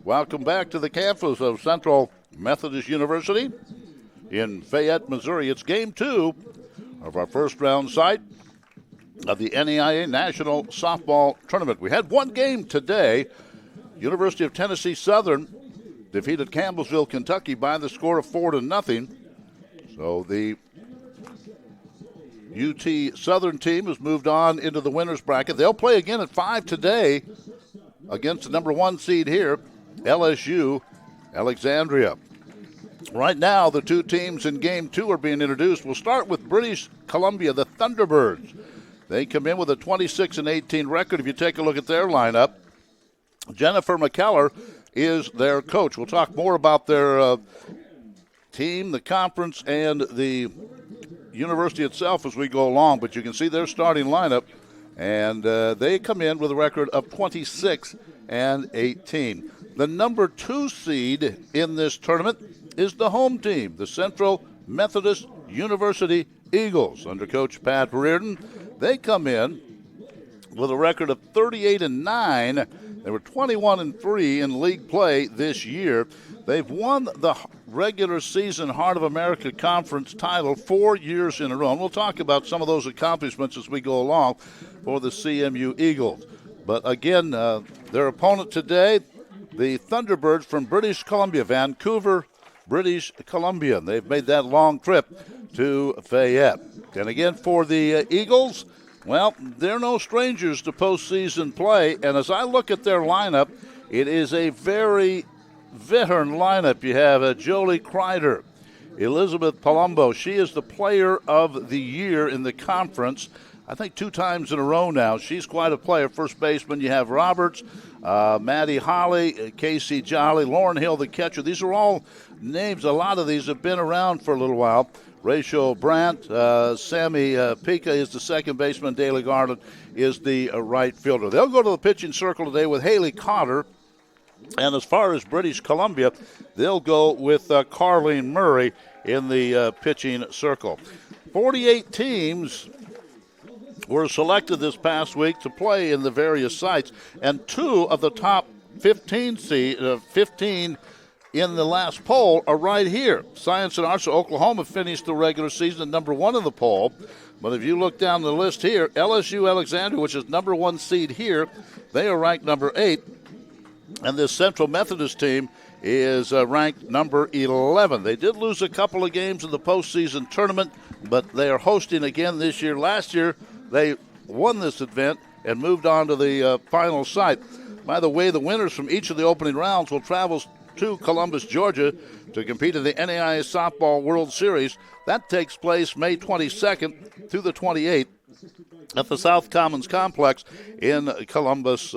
Welcome back to the campus of Central Methodist University in Fayette, Missouri. It's game 2 of our first round site of the NAIA National Softball Tournament. We had one game today. University of Tennessee Southern defeated Campbellsville, Kentucky by the score of 4-0. So the UT Southern team has moved on into the winner's bracket. They'll play again at 5 today against the number 1 seed here, LSU Alexandria. Right now, the two teams in Game 2 are being introduced. We'll start with British Columbia, the Thunderbirds. They come in with a 26-18 record. If you take a look at their lineup, Jennifer McKellar is their coach. We'll talk more about their team, the conference, and the university itself as we go along, but you can see their starting lineup, and they come in with a record of 26-18. The number 2 seed in this tournament is the home team, the Central Methodist University Eagles, under Coach Pat Reardon. They come in with a record of 38-9. They were 21-3 in league play this year. They've won the regular season Heart of America Conference title 4 years in a row. And we'll talk about some of those accomplishments as we go along for the CMU Eagles. But again, their opponent today, the Thunderbirds from British Columbia, Vancouver, British Columbia. They've made that long trip to Fayette. And again, for the Eagles, well, they're no strangers to postseason play. And as I look at their lineup, it is a very veteran lineup. You have Jolie Kreider, Elizabeth Palumbo. She is the player of the year in the conference, I think 2 times in a row now. She's quite a player. First baseman, you have Roberts, Maddie Holly, Casey Jolly, Lauren Hill, the catcher. These are all names. A lot of these have been around for a little while. Rachel Brandt, Sammy Pica is the second baseman. Daly Garland is the right fielder. They'll go to the pitching circle today with Haley Cotter. And as far as British Columbia, they'll go with Carleen Murray in the pitching circle. 48 teams were selected this past week to play in the various sites, and 2 of the top 15 in the last poll are right here. Science and Arts of Oklahoma finished the regular season at number 1 in the poll. But if you look down the list here, LSU Alexandria, which is number 1 seed here, they are ranked number 8. And this Central Methodist team is ranked number 11. They did lose a couple of games in the postseason tournament, but they are hosting again this year. Last year, they won this event and moved on to the final site. By the way, the winners from each of the opening rounds will travel to Columbus, Georgia, to compete in the NAIA Softball World Series. That takes place May 22nd through the 28th at the South Commons Complex in Columbus,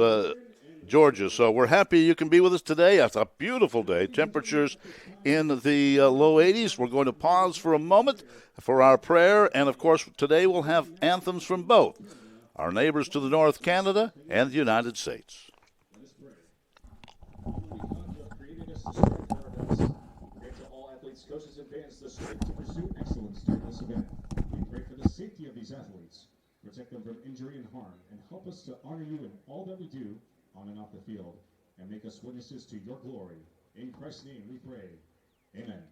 Georgia. So we're happy you can be with us today. It's a beautiful day. Temperatures in the low 80s. We're going to pause for a moment for our prayer. And, of course, today we'll have anthems from both our neighbors to the north, Canada, and the United States. Coaches and fans the strength to pursue excellence during this event. We pray for the safety of these athletes, protect them from injury and harm, and help us to honor you in all that we do on and off the field, and make us witnesses to your glory. In Christ's name we pray. Amen.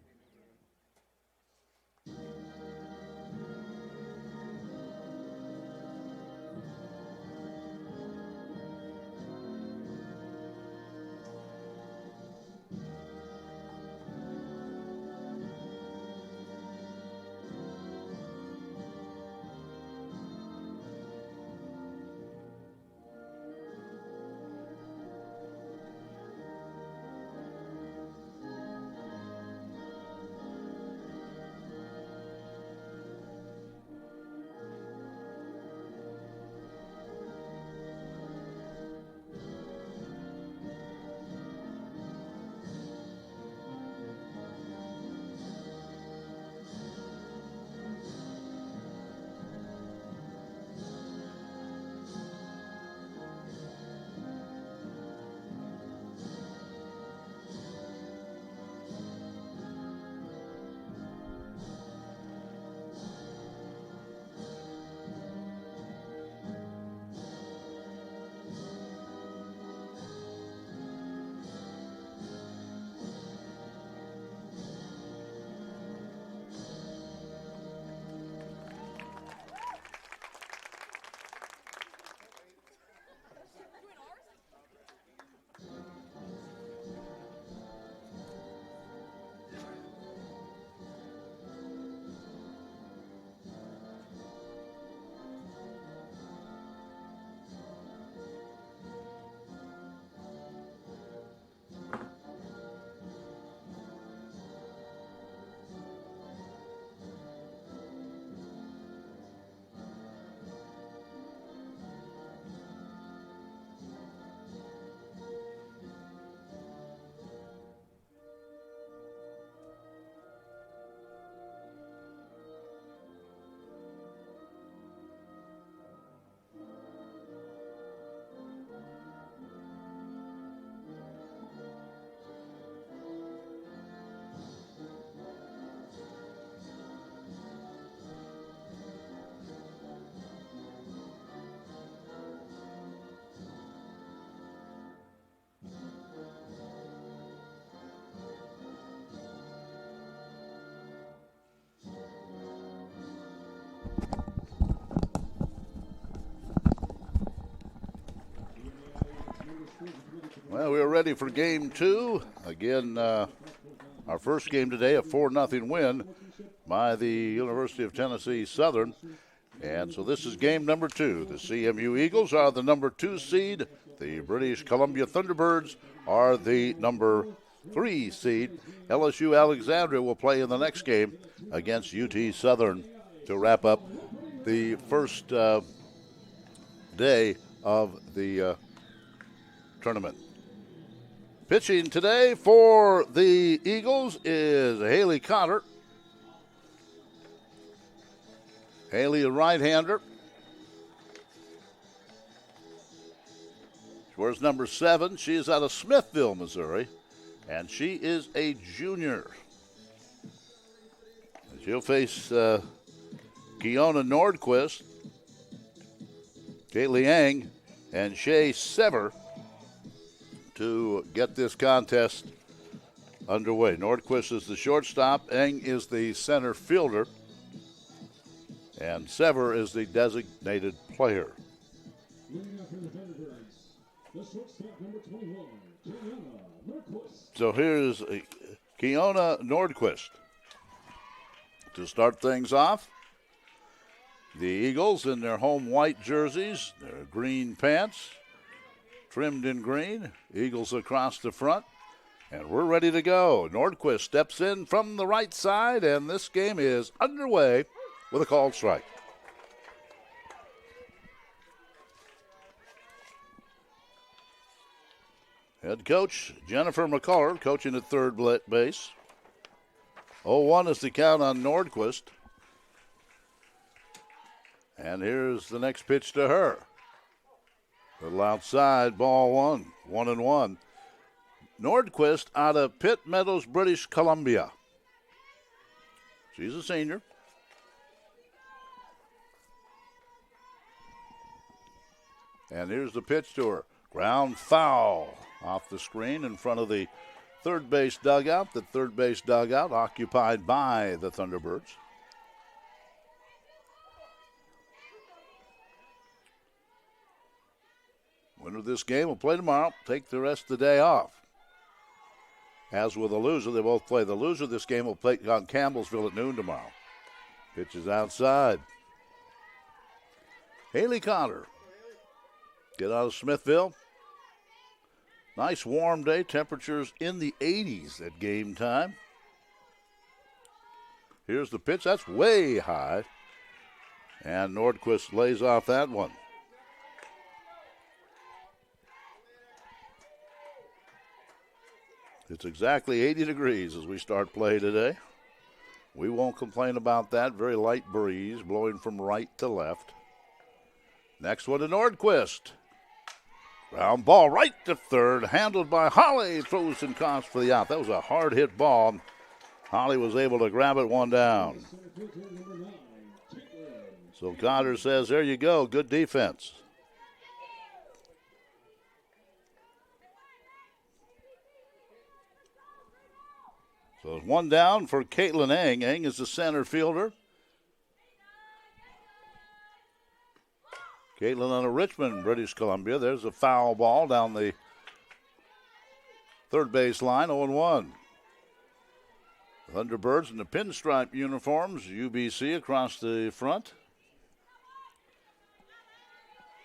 Well, we are ready for game 2. Again, our first game today, a 4-0 win by the University of Tennessee Southern. And so this is game number 2. The CMU Eagles are the number 2 seed. The British Columbia Thunderbirds are the number 3 seed. LSU Alexandria will play in the next game against UT Southern to wrap up the first day of the tournament. Pitching today for the Eagles is Haley Cotter. Haley, a right-hander. She wears number 7. She is out of Smithville, Missouri, and she is a junior. She'll face Kiona Nordquist, Kaylee Eng, and Shay Sever to get this contest underway. Nordquist is the shortstop. Eng is the center fielder. And Sever is the designated player. So here's Kiona Nordquist to start things off. The Eagles in their home white jerseys, their green pants, trimmed in green. Eagles across the front. And we're ready to go. Nordquist steps in from the right side, and this game is underway with a called strike. Head coach Jennifer McCullough coaching at third base. 0-1 is the count on Nordquist. And here's the next pitch to her. Little outside, ball 1, 1-1. Nordquist out of Pitt Meadows, British Columbia. She's a senior. And here's the pitch to her. Ground foul off the screen in front of the third base dugout. The third base dugout occupied by the Thunderbirds. Winner of this game will play tomorrow, take the rest of the day off. As with the loser, they both play. The loser this game will play on Campbellsville at noon tomorrow. Pitch is outside. Haley Cotter. Get out of Smithville. Nice warm day. Temperatures in the 80s at game time. Here's the pitch. That's way high. And Nordquist lays off that one. It's exactly 80 degrees as we start play today. We won't complain about that. Very light breeze blowing from right to left. Next one to Nordquist. Ground ball right to third, handled by Holly. Throws and costs for the out. That was a hard hit ball. Holly was able to grab it one down. So Cotter says, there you go, good defense. So it's one down for Caitlin Eng. Eng is the center fielder. Caitlin out of Richmond, British Columbia. There's a foul ball down the third base line, 0-1. Thunderbirds in the pinstripe uniforms, UBC across the front.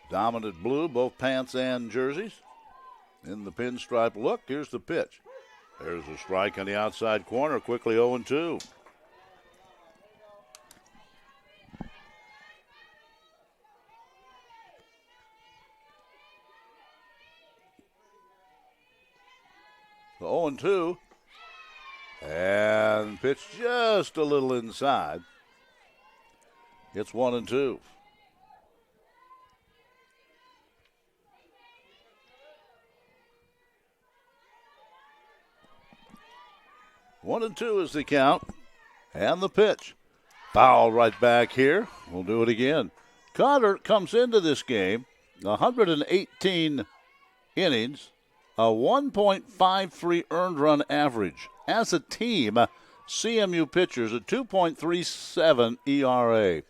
Dominant blue, both pants and jerseys. In the pinstripe look, here's the pitch. There's a strike on the outside corner, quickly 0-2. So 0-2. And pitch just a little inside. It's 1-2. One and two is the count. And the pitch. Foul right back here. We'll do it again. Cotter comes into this game 118 innings, a 1.53 earned run average. As a team, CMU pitchers a 2.37 ERA.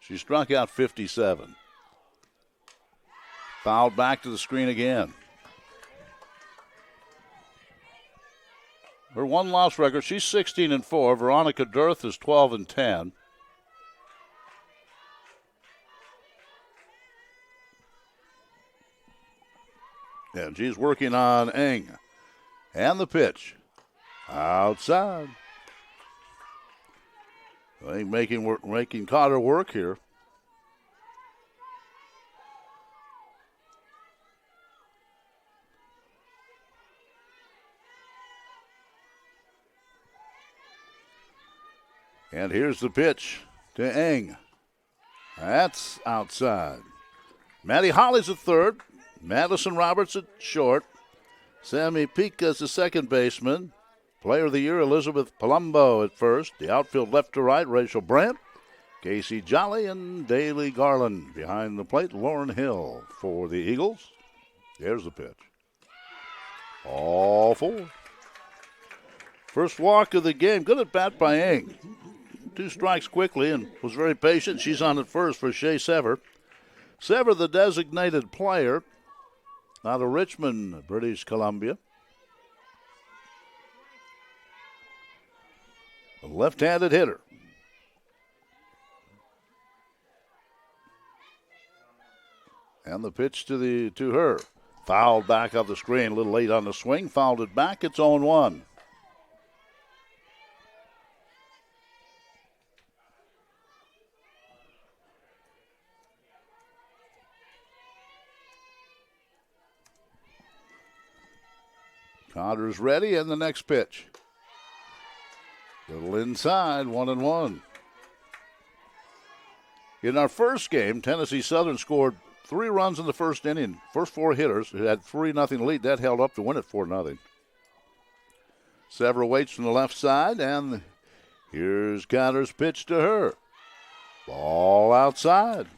She struck out 57. Fouled back to the screen again. her one-loss record. She's 16-4. Veronica Dirth is 12-10. And she's working on Eng. And the pitch. Outside. I think making Cotter work here. And here's the pitch to Eng. That's outside. Maddie Holly's at third. Madison Roberts at short. Sammy Pica's the second baseman. Player of the Year, Elizabeth Palumbo at first. The outfield left to right, Rachel Brandt, Casey Jolly, and Daly Garland. Behind the plate, Lauren Hill for the Eagles. There's the pitch. All four. First walk of the game. Good at bat by Eng. 2 strikes quickly and was very patient. She's on at first for Shea Sever. Sever, the designated player out of Richmond, British Columbia. A left-handed hitter. And the pitch to her. Fouled back off the screen. A little late on the swing. Fouled it back. It's 0-1. Cotter's ready, and the next pitch. Little inside, 1-1. In our first game, Tennessee Southern scored 3 runs in the first inning. First 4 hitters who had 3-0 lead. That held up to win it 4-0. Several waits from the left side, and here's Cotter's pitch to her. Ball outside.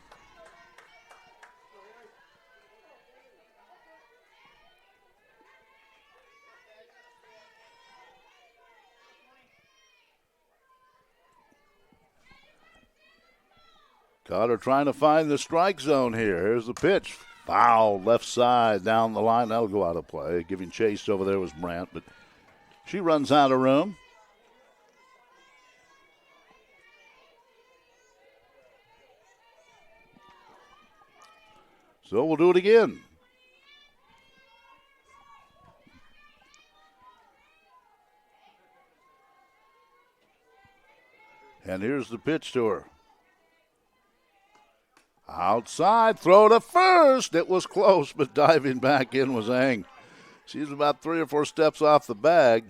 Cotter trying to find the strike zone here. Here's the pitch. Foul left side down the line. That'll go out of play. Giving chase over there was Brandt, but she runs out of room. So we'll do it again. And here's the pitch to her. Outside, throw to first. It was close, but diving back in was Eng. She's about 3 or 4 steps off the bag,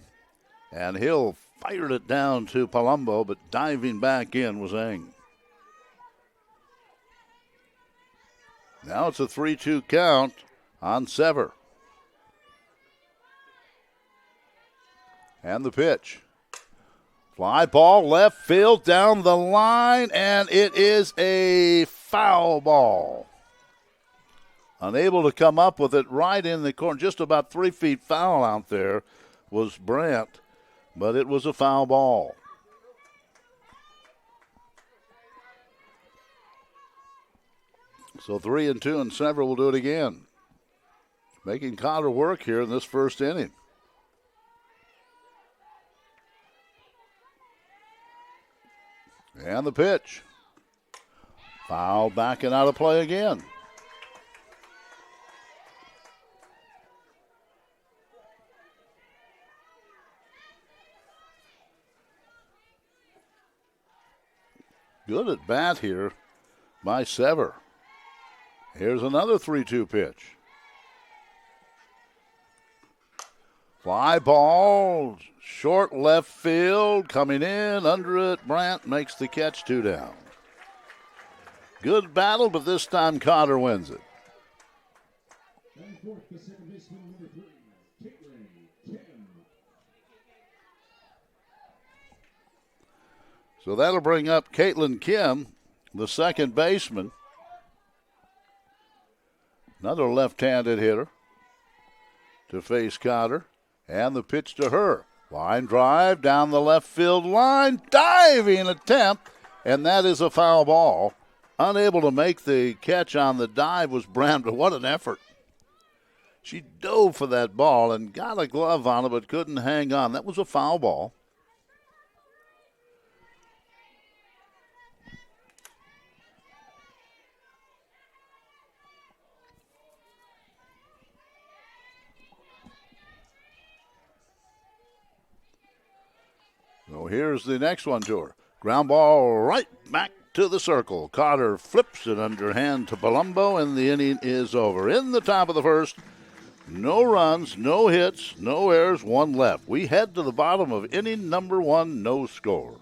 and Hill fired it down to Palumbo, but diving back in was Eng. Now it's a 3-2 count on Sever. And the pitch. Fly ball left field down the line, and it is a foul ball. Unable to come up with it right in the corner, just about 3 feet foul out there was Brandt, but it was a foul ball. So 3-2, and Sever will do it again. Making Cotter work here in this first inning. And the pitch. Foul back and out of play again. Good at bat here by Sever. Here's another 3-2 pitch. Fly ball, short left field, coming in, under it. Brandt makes the catch, 2 down. Good battle, but this time Cotter wins it. And fourth, the second baseman, number 3, Caitlin Kim. So that'll bring up Caitlin Kim, the second baseman. Another left-handed hitter to face Cotter. And the pitch to her. Line drive down the left field line. Diving attempt. And that is a foul ball. Unable to make the catch on the dive was Brandt, but what an effort. She dove for that ball and got a glove on it, but couldn't hang on. That was a foul ball. So here's the next one to her. Ground ball right back to the circle. Cotter flips it underhand to Palumbo, and the inning is over. In the top of the first, no runs, no hits, no errors, one left. We head to the bottom of inning number one, no score.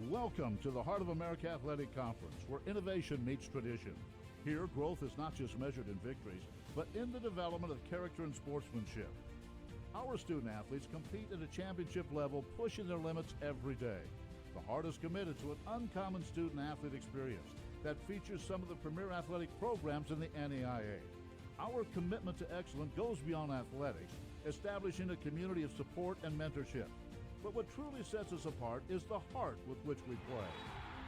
Welcome to the Heart of America Athletic Conference, where innovation meets tradition. Here, growth is not just measured in victories, but in the development of character and sportsmanship. Our student athletes compete at a championship level, pushing their limits every day. The Heart is committed to an uncommon student athlete experience that features some of the premier athletic programs in the NAIA. Our commitment to excellence goes beyond athletics, establishing a community of support and mentorship. But what truly sets us apart is the heart with which we play.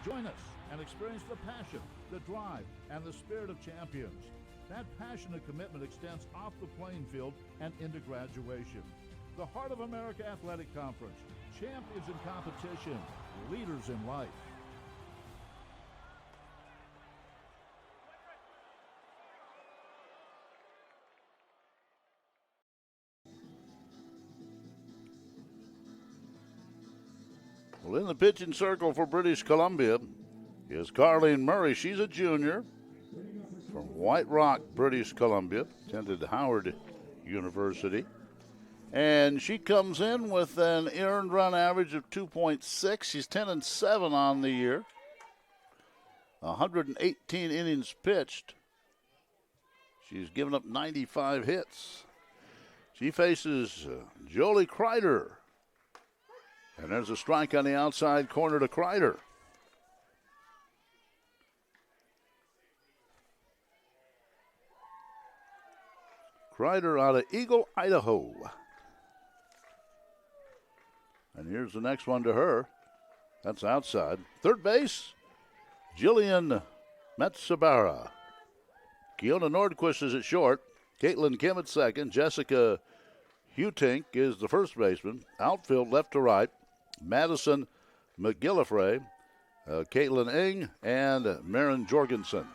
Join us and experience the passion, the drive, and the spirit of champions. That passion and commitment extends off the playing field and into graduation. The Heart of America Athletic Conference, champions in competition, leaders in life. Well, in the pitching circle for British Columbia is Carleen Murray. She's a junior from White Rock, British Columbia, attended Howard University. And she comes in with an earned run average of 2.6. She's 10-7 on the year. 118 innings pitched. She's given up 95 hits. She faces Jolie Kreider. And there's a strike on the outside corner to Kreider. Kreider out of Eagle, Idaho. And here's the next one to her. That's outside. Third base, Jillian Metsabara. Kiona Nordquist is at short. Caitlin Kim at second. Jessica Hutink is the first baseman. Outfield left to right. Madison McGillifray, Caitlin Ing, and Marin Jorgensen.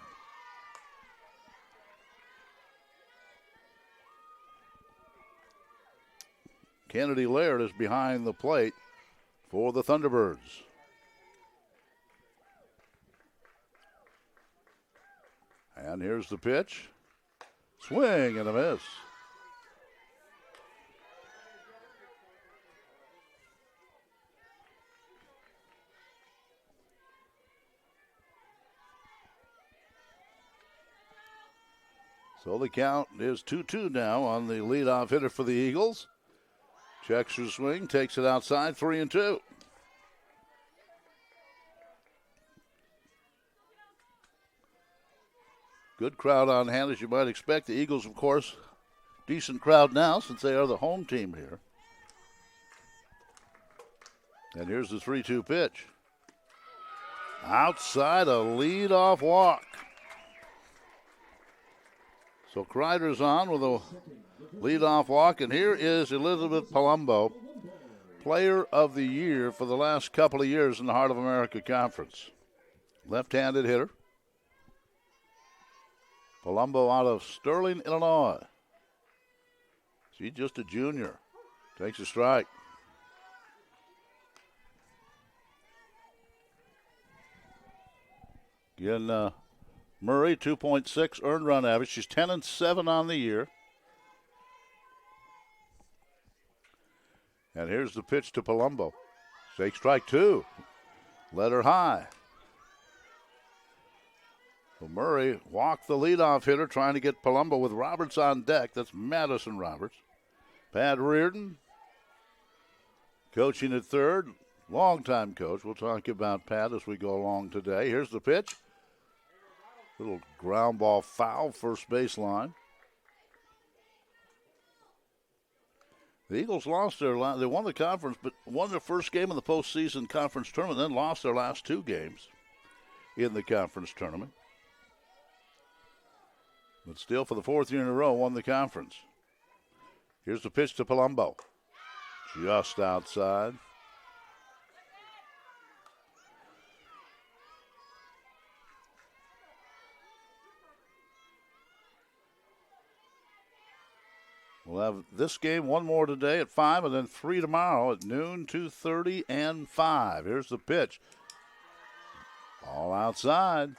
Kennedy Laird is behind the plate for the Thunderbirds. And here's the pitch. Swing and a miss. So the count is 2-2 now on the leadoff hitter for the Eagles. Checks her swing, takes it outside, 3-2. Good crowd on hand, as you might expect. The Eagles, of course, decent crowd now since they are the home team here. And here's the 3-2 pitch. Outside, a leadoff walk. So Kreider's on with a leadoff walk, and here is Elizabeth Palumbo, Player of the Year for the last couple of years in the Heart of America Conference. Left-handed hitter. Palumbo out of Sterling, Illinois. She's just a junior. Takes a strike. Again, Murray, 2.6 earned run average. She's 10-7 on the year. And here's the pitch to Palumbo. Take strike two. Let her high. So Murray walked the leadoff hitter, trying to get Palumbo with Roberts on deck. That's Madison Roberts. Pat Reardon, coaching at third. Longtime coach. We'll talk about Pat as we go along today. Here's the pitch. Little ground ball foul, first baseline. The Eagles lost they won the conference, but won their first game in the postseason conference tournament, then lost their last two games in the conference tournament. But still, for the fourth year in a row, won the conference. Here's the pitch to Palumbo. Just outside. We'll have this game, one more today at 5, and then 3 tomorrow at noon, 2:30, and 5. Here's the pitch. All outside.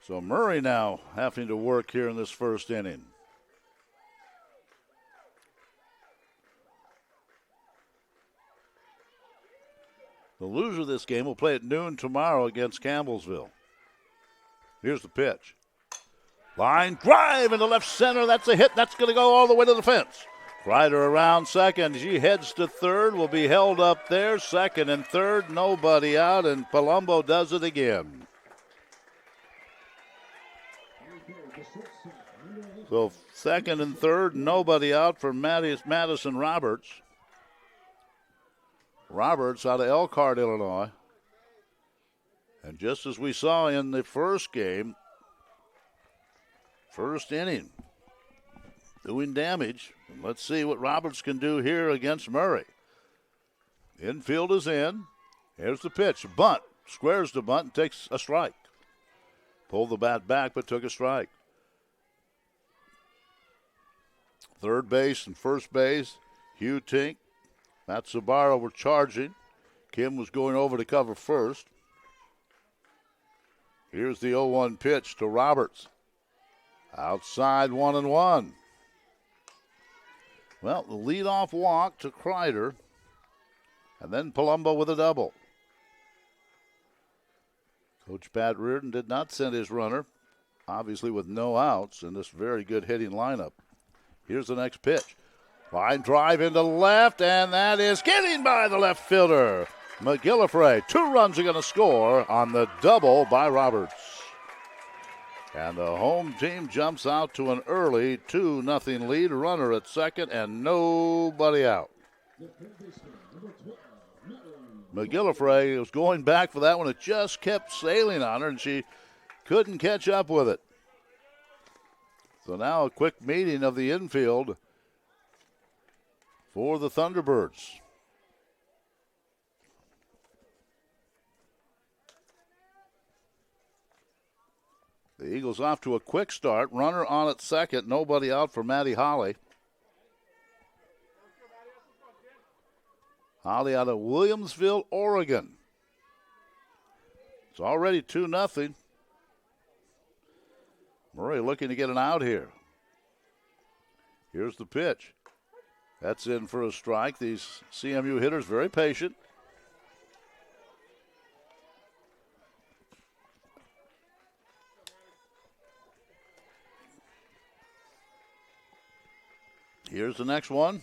So Murray now having to work here in this first inning. The loser of this game will play at noon tomorrow against Campbellsville. Here's the pitch. Line drive into left center. That's a hit. That's going to go all the way to the fence. Kreider around second. She heads to third. Will be held up there. Second and third. Nobody out. And Palumbo does it again. So second and third. Nobody out for Madison Roberts. Roberts out of Elkhart, Illinois. And just as we saw in the first game, first inning, doing damage. And let's see what Roberts can do here against Murray. Infield is in. Here's the pitch. Bunt. Squares the bunt and takes a strike. Pulled the bat back but took a strike. Third base and first base, Hugh Tink. Matt Sabaro were charging. Kim was going over to cover first. Here's the 0-1 pitch to Roberts. Outside 1-1. Well, the leadoff walk to Kreider. And then Palumbo with a double. Coach Pat Reardon did not send his runner, obviously with no outs in this very good hitting lineup. Here's the next pitch. Line drive into left, and that is getting by the left fielder. McGillifray. 2 runs are going to score on the double by Roberts. And the home team jumps out to an early 2-0 lead. Runner at second and nobody out. McGillifray was going back for that one. It just kept sailing on her, and she couldn't catch up with it. So now a quick meeting of the infield for the Thunderbirds. The Eagles off to a quick start. Runner on at second. Nobody out for Maddie Holly. Holly out of Williamsville, Oregon. It's already 2-0. Murray looking to get an out here. Here's the pitch. That's in for a strike. These CMU hitters very patient. Here's the next one.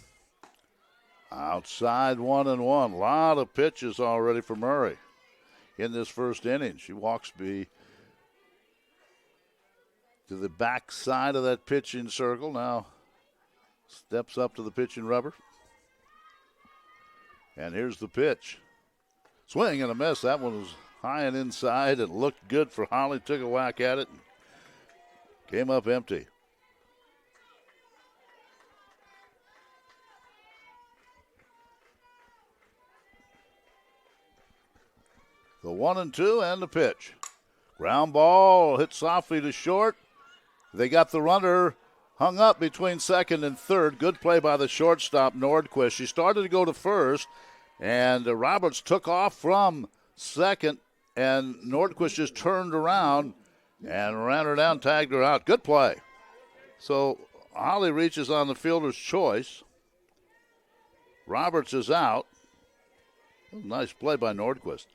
Outside 1-1. A lot of pitches already for Murray in this first inning. She walks to the back side of that pitching circle. Now steps up to the pitching rubber. And here's the pitch. Swing and a miss. That one was high and inside and looked good for Holly. Took a whack at it and came up empty. The 1-2 and the pitch. Ground ball hit softly to short. They got the runner hung up between second and third. Good play by the shortstop, Nordquist. She started to go to first, and Roberts took off from second, and Nordquist just turned around and ran her down, tagged her out. Good play. So Holly reaches on the fielder's choice. Roberts is out. Nice play by Nordquist.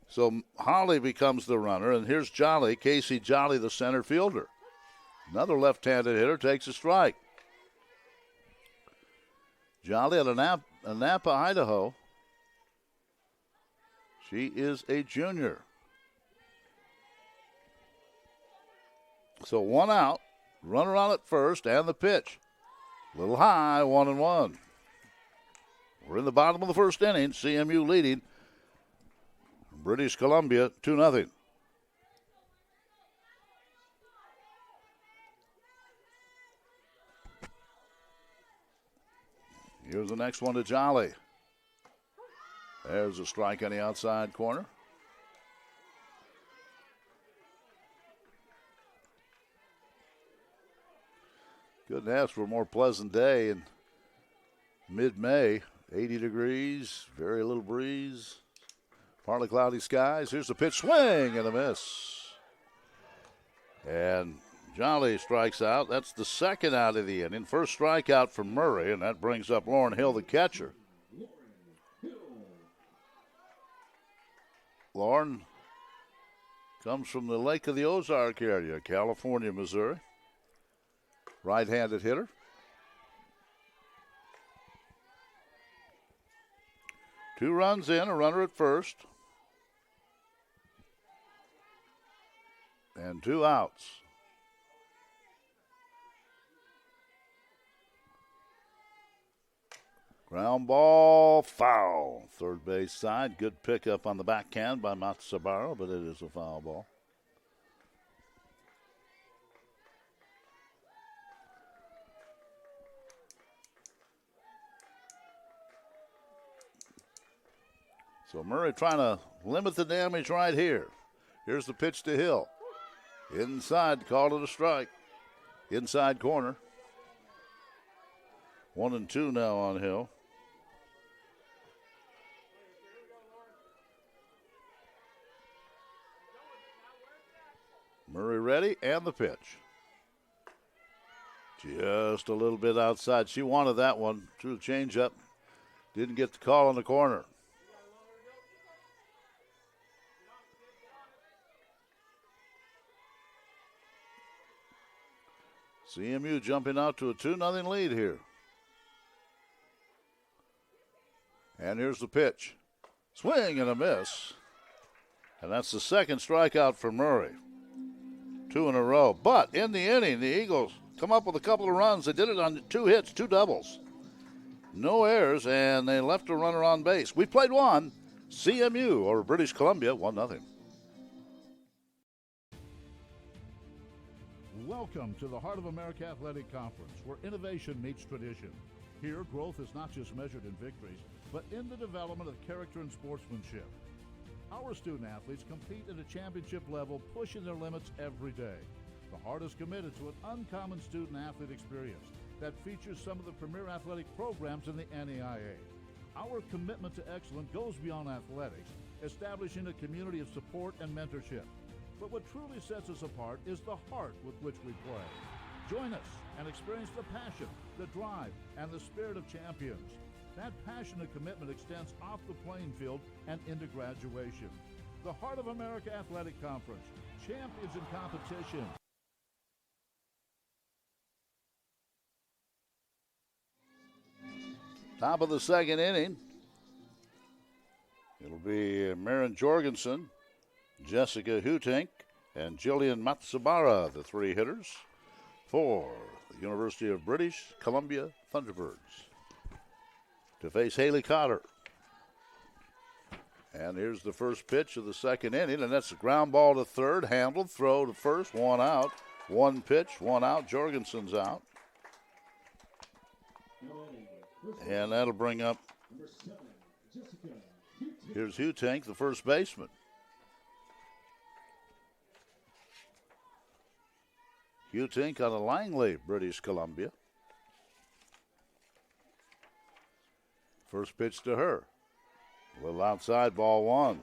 So Holly becomes the runner, and here's Jolly, Casey Jolly, the center fielder. Another left-handed hitter takes a strike. Jolly out of Napa, Idaho. She is a junior. So one out, runner on at first, and the pitch. A little high, 1-1. We're in the bottom of the first inning. CMU leading British Columbia 2-0. Here's the next one to Jolly. There's a strike on the outside corner. Couldn't ask for a more pleasant day in mid-May. 80 degrees, very little breeze, partly cloudy skies. Here's the pitch, swing and a miss. And Jolly strikes out. That's the second out of the inning. First strikeout for Murray, and that brings up Lauren Hill, the catcher. Lauren comes from the Lake of the Ozark area, California, Missouri. Right-handed hitter. Two runs in, a runner at first. And two outs. Ground ball, foul. Third base side. Good pickup on the backhand by Matsubara, but it is a foul ball. So Murray trying to limit the damage right here. Here's the pitch to Hill. Inside, called it a strike. Inside corner. 1-2 now on Hill. Murray ready, and the pitch. Just a little bit outside. She wanted that one. Threw the changeup. Didn't get the call on the corner. CMU jumping out to a 2-0 lead here. And here's the pitch. Swing and a miss. And that's the second strikeout for Murray. 2 in a row. But in the inning, the Eagles come up with a couple of runs. They did it on 2 hits, 2 doubles. No errors, and they left a runner on base. We played one. CMU over British Columbia, 1-0. Welcome to the Heart of America Athletic Conference, where innovation meets tradition. Here, growth is not just measured in victories, but in the development of character and sportsmanship. Our student athletes compete at a championship level, pushing their limits every day. The Heart is committed to an uncommon student athlete experience that features some of the premier athletic programs in the NAIA. Our commitment to excellence goes beyond athletics, establishing a community of support and mentorship. But what truly sets us apart is the heart with which we play. Join us and experience the passion, the drive, and the spirit of champions. That passion and commitment extends off the playing field and into graduation. The Heart of America Athletic Conference, champions in competition. Top of the second inning. It'll be Maren Jorgensen, Jessica Hutink, and Jillian Matsubara, the 3 hitters for the University of British Columbia Thunderbirds, to face Haley Cotter. And here's the first pitch of the second inning, and that's a ground ball to third, handled, throw to first, 1 out. 1 pitch, 1 out. Jorgensen's out. And that'll bring up, here's Hutink, the first baseman. Hutink out of Langley, British Columbia. First pitch to her. A little outside, ball 1.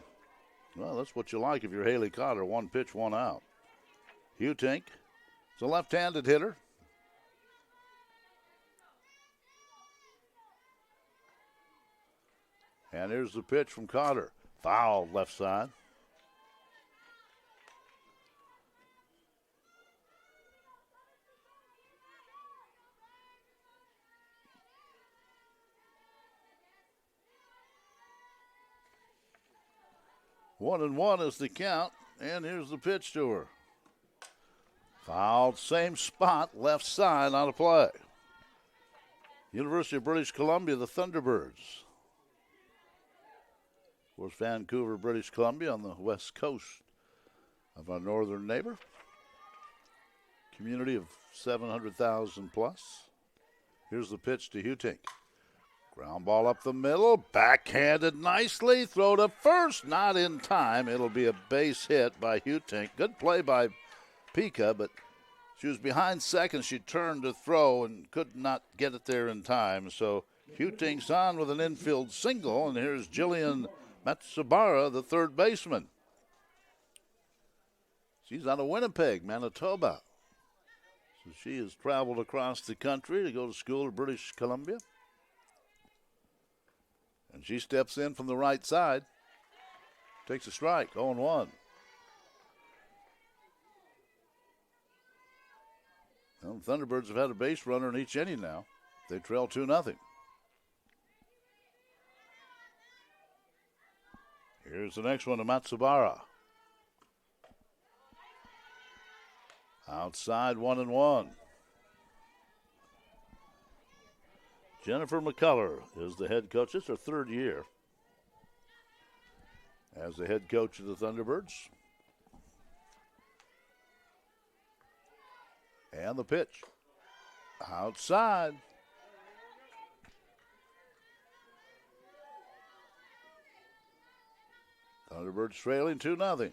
Well, that's what you like if you're Haley Cotter. 1 pitch, 1 out. Hutink is a left-handed hitter. And here's the pitch from Cotter. Foul left side. One and one is the count, and here's the pitch to her. Fouled, same spot, left side on a play. University of British Columbia, the Thunderbirds. Of course, Vancouver, British Columbia on the west coast of our northern neighbor. Community of 700,000 plus. Here's the pitch to Hutink. Ground ball up the middle, backhanded nicely, throw to first, not in time. It'll be a base hit by Hutink. Good play by Pika, but she was behind second. She turned to throw and could not get it there in time. So Hutink's on with an infield single, and here's Jillian Matsubara, the third baseman. She's out of Winnipeg, Manitoba. So she has traveled across the country to go to school at British Columbia. And she steps in from the right side. Takes a strike, 0-1. Well, the Thunderbirds have had a base runner in each inning now. They trail 2-0. Here's the next one to Matsubara. Outside, 1-1. Jennifer McCullough is the head coach. It's her third year as the head coach of the Thunderbirds. And the pitch. Outside. Thunderbirds trailing 2-0.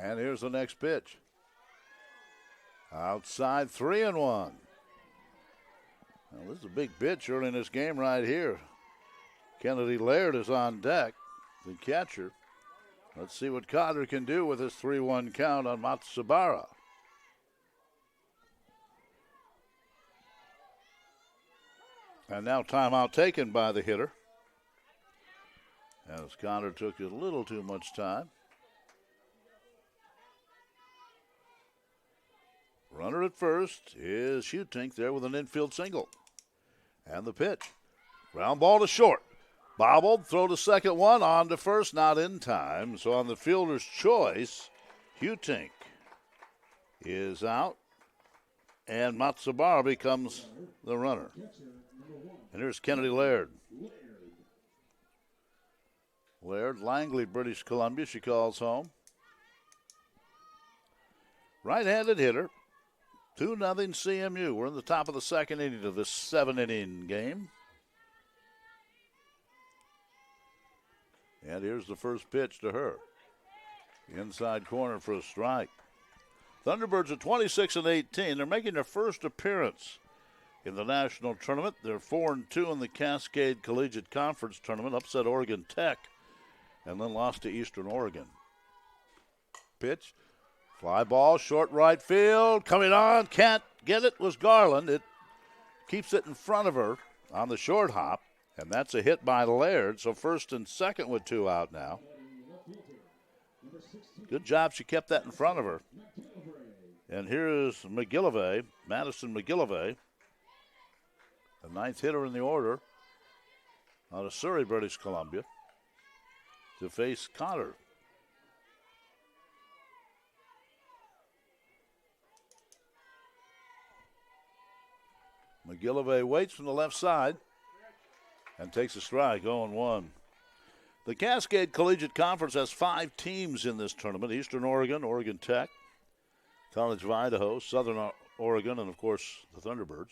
And here's the next pitch. Outside, 3-1. Well, this is a big pitch early in this game right here. Kennedy Laird is on deck, the catcher. Let's see what Cotter can do with his 3-1 count on Matsubara. And now timeout taken by the hitter, as Cotter took a little too much time. Runner at first is Hutink there with an infield single. And the pitch. Ground ball to short. Bobbled, throw to second one, on to first, not in time. So on the fielder's choice, Hutink is out, and Matsubara becomes the runner. And here's Kennedy Laird. Laird, Langley, British Columbia, she calls home. Right-handed hitter. 2-0 CMU. We're in the top of the second inning of this 7-inning game. And here's the first pitch to her. Inside corner for a strike. Thunderbirds are 26-18. They're making their first appearance in the national tournament. They're 4-2 in the Cascade Collegiate Conference tournament. Upset Oregon Tech and then lost to Eastern Oregon. Pitch. Fly ball, short right field, coming on, can't get it, was Garland. It keeps it in front of her on the short hop, and that's a hit by Laird, so first and second with 2 out now. Good job, she kept that in front of her. And here is McGillivray, Madison McGillivray, the 9th hitter in the order out of Surrey, British Columbia, to face Cotter. McGillivray waits from the left side and takes a strike, 0-1. The Cascade Collegiate Conference has 5 teams in this tournament: Eastern Oregon, Oregon Tech, College of Idaho, Southern Oregon, and, of course, the Thunderbirds.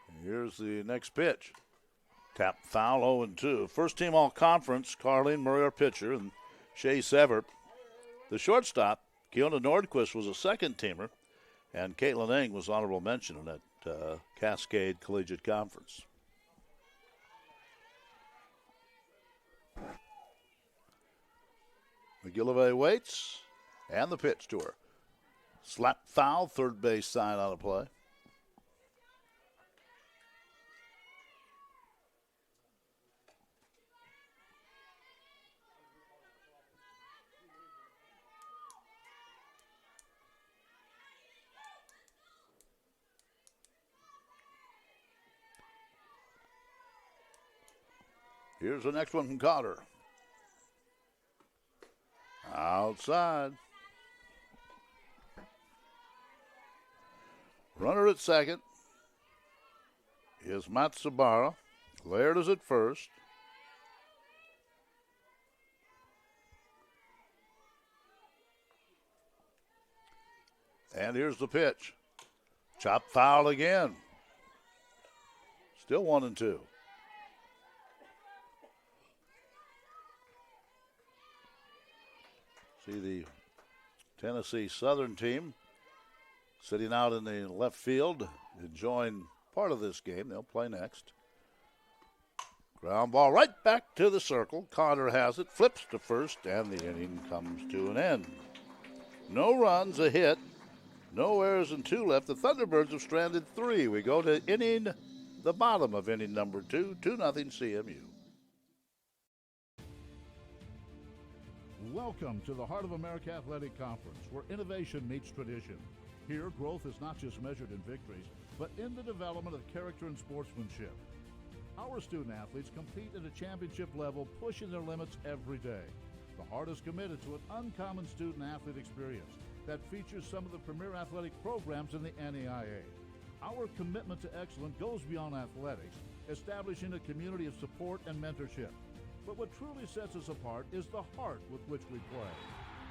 And here's the next pitch. Tap foul, 0-2. First team all-conference, Carleen Murray, our pitcher, and Shea Severt. The shortstop, Keona Nordquist, was a second-teamer. And Caitlin Eng was honorable mention in that Cascade Collegiate Conference. McGillivray waits, and the pitch to her. Slap foul, third base side out of play. Here's the next one from Cotter. Outside. Runner at second is Matsubara. Laird is at first. And here's the pitch. Chop foul again. Still 1-2. See the Tennessee Southern team sitting out in the left field, enjoying part of this game. They'll play next. Ground ball right back to the circle. Cotter has it, flips to first, and the inning comes to an end. No runs, a hit, no errors, and 2 left. The Thunderbirds have stranded 3. We go to the bottom of inning number 2, 2-0 CMU. Welcome to the Heart of America Athletic Conference, where innovation meets tradition. Here, growth is not just measured in victories, but in the development of character and sportsmanship. Our student athletes compete at a championship level, pushing their limits every day. The Heart is committed to an uncommon student athlete experience that features some of the premier athletic programs in the NAIA. Our commitment to excellence goes beyond athletics, establishing a community of support and mentorship. But what truly sets us apart is the heart with which we play.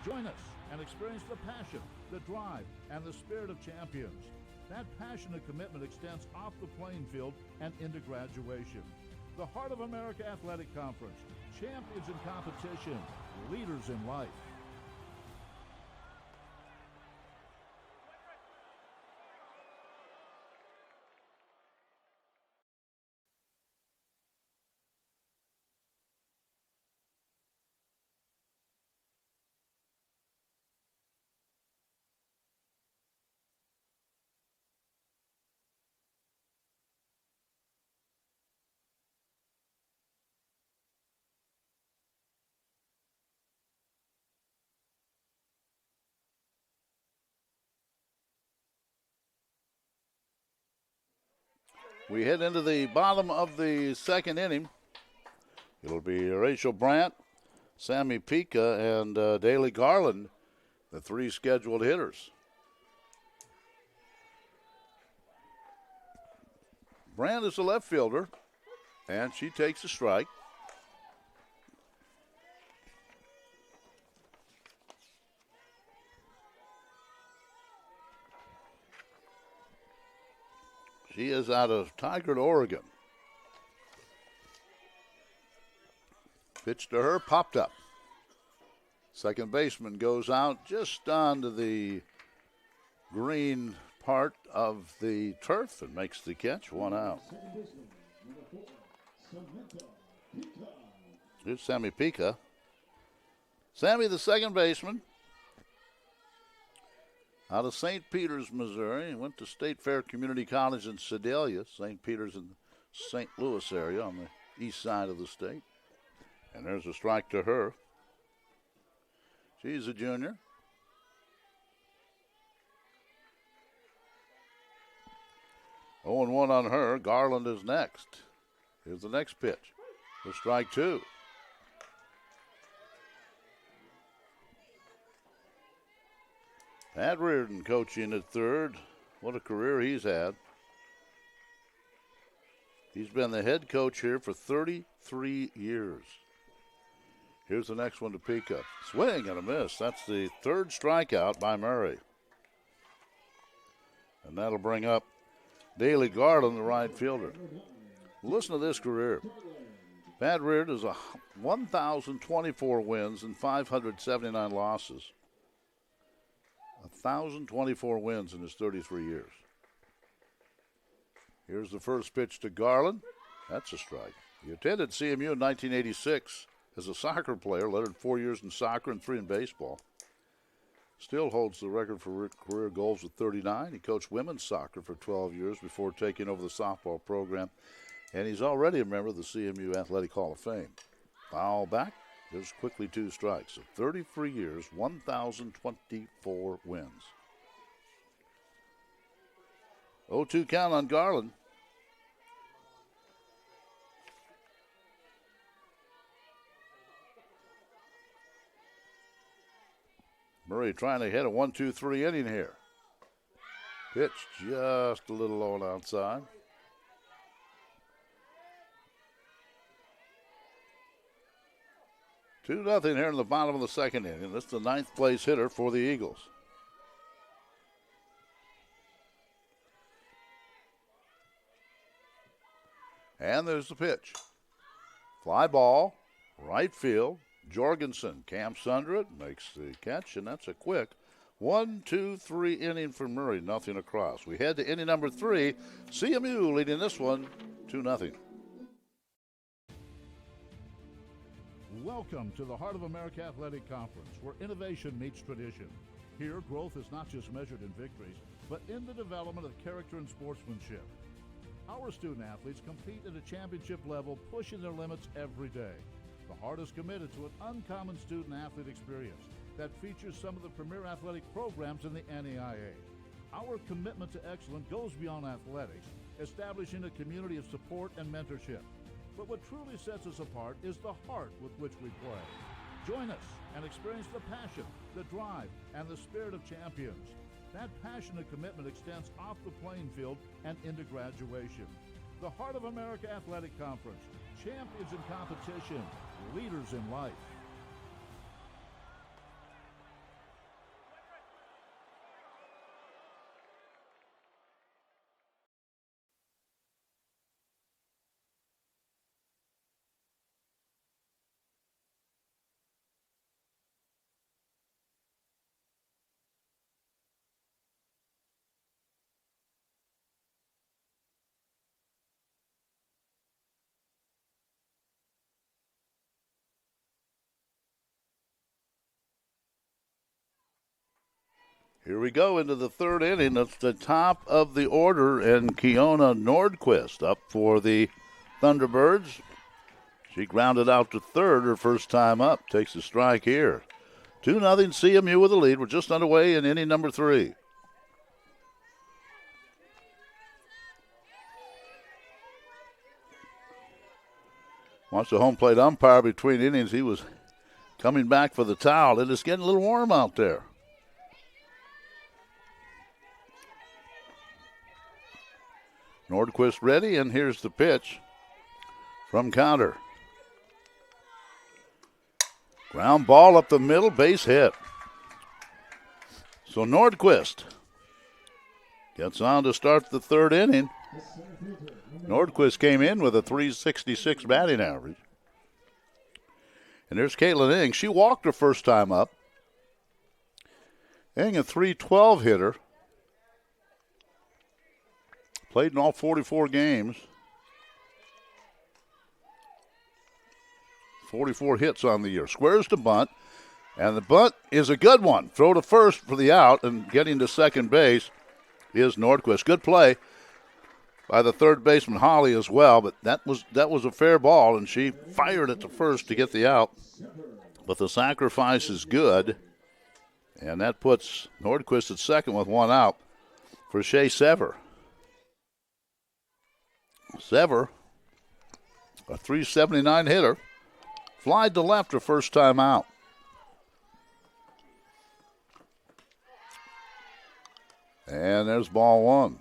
Join us and experience the passion, the drive, and the spirit of champions. That passion and commitment extends off the playing field and into graduation. The Heart of America Athletic Conference, champions in competition, leaders in life. We head into the bottom of the second inning. It'll be Rachel Brandt, Sammy Pika, and Daly Garland, the 3 scheduled hitters. Brandt is a left fielder, and she takes a strike. She is out of Tigard, Oregon. Pitch to her, popped up. Second baseman goes out just onto the green part of the turf and makes the catch. 1 out. Here's Sammy Pika. Sammy, the second baseman, out of St. Peters, Missouri. Went to State Fair Community College in Sedalia. St. Peters in the St. Louis area on the east side of the state. And there's a strike to her. She's a junior. Oh, and 1 on her. Garland is next. Here's the next pitch. For strike 2. Pat Reardon coaching at third. What a career he's had. He's been the head coach here for 33 years. Here's the next one to Pika. Swing and a miss. That's the 3rd strikeout by Murray. And that'll bring up Daly Garland, the right fielder. Listen to this career. Pat Reardon is 1,024 wins and 579 losses. 1,024 wins in his 33 years. Here's the first pitch to Garland. That's a strike. He attended CMU in 1986 as a soccer player, lettered 4 years in soccer and 3 in baseball. Still holds the record for career goals with 39. He coached women's soccer for 12 years before taking over the softball program. And he's already a member of the CMU Athletic Hall of Fame. Foul back. There's quickly 2 strikes. So 33 years, 1,024 wins. 0-2 count on Garland. Murray trying to hit a 1-2-3 inning here. Pitch just a little low and outside. Two nothing here in the bottom of the second inning. This is the ninth place hitter for the Eagles. And there's the pitch. Fly ball, right field. Jorgensen camps under it, makes the catch, and that's a quick 1-2-3 inning for Murray, nothing across. We head to inning number 3. CMU leading this one 2-0. Welcome to the Heart of America Athletic Conference, where innovation meets tradition. Here, growth is not just measured in victories, but in the development of character and sportsmanship. Our student athletes compete at a championship level, pushing their limits every day. The Heart is committed to an uncommon student-athlete experience that features some of the premier athletic programs in the NAIA. Our commitment to excellence goes beyond athletics, establishing a community of support and mentorship. But what truly sets us apart is the heart with which we play. Join us and experience the passion, the drive, and the spirit of champions. That passion and commitment extends off the playing field and into graduation. The Heart of America Athletic Conference, champions in competition, leaders in life. Here we go into the third inning. It's the top of the order, and Kiona Nordquist up for the Thunderbirds. She grounded out to third her first time up. Takes a strike here. 2-0 CMU with the lead. We're just underway in inning number 3. Watch the home plate umpire between innings. He was coming back for the towel, and it's getting a little warm out there. Nordquist ready, and here's the pitch from Counter. Ground ball up the middle, base hit. So Nordquist gets on to start the third inning. Nordquist came in with a .366 batting average. And there's Caitlin Ing. She walked her first time up. Ing, a .312 hitter. Played in all 44 games. 44 hits on the year. Squares to bunt, and the bunt is a good one. Throw to first for the out, and getting to second base is Nordquist. Good play by the third baseman Holly as well, but that was a fair ball, and she fired it to first to get the out. But the sacrifice is good, and that puts Nordquist at second with one out for Shea Sever. Sever, a .379 hitter, flied to left her first time out. And there's ball one.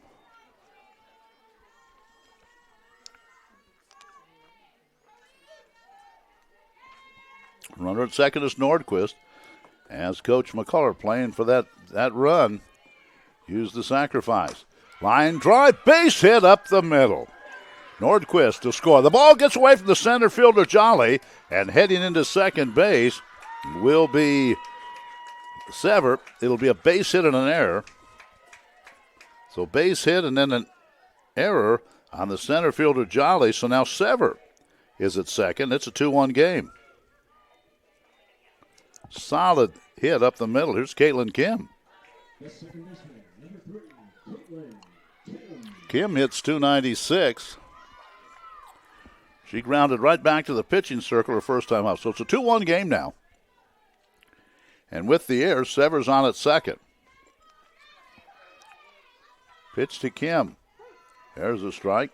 Runner at second is Nordquist. As Coach McCullough playing for that run, used the sacrifice. Line drive, base hit up the middle. Nordquist to score. The ball gets away from the center fielder, Jolly, and heading into second base will be Sever. It'll be a base hit and an error. So base hit and then an error on the center fielder, Jolly. So now Sever is at second. It's a 2-1 game. Solid hit up the middle. Here's Caitlin Kim. Kim hits .296. She grounded right back to the pitching circle her first time up. So it's a 2-1 game now. And with the air, Sever's on at second. Pitch to Kim. There's a strike.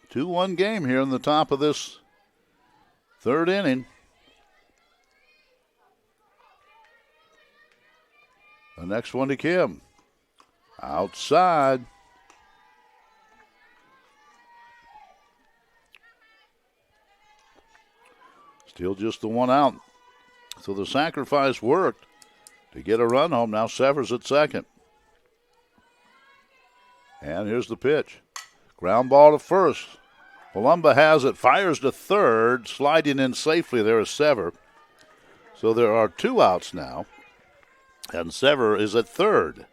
Two-one game here in the top of this Third inning. The next one to Kim. Outside. Still just the one out. So the sacrifice worked to get a run home. Now Severs at second. And here's the pitch. Ground ball to first. Palumbo has it, fires to third, sliding in safely. There is Sever. So there are two outs now. And Sever is at third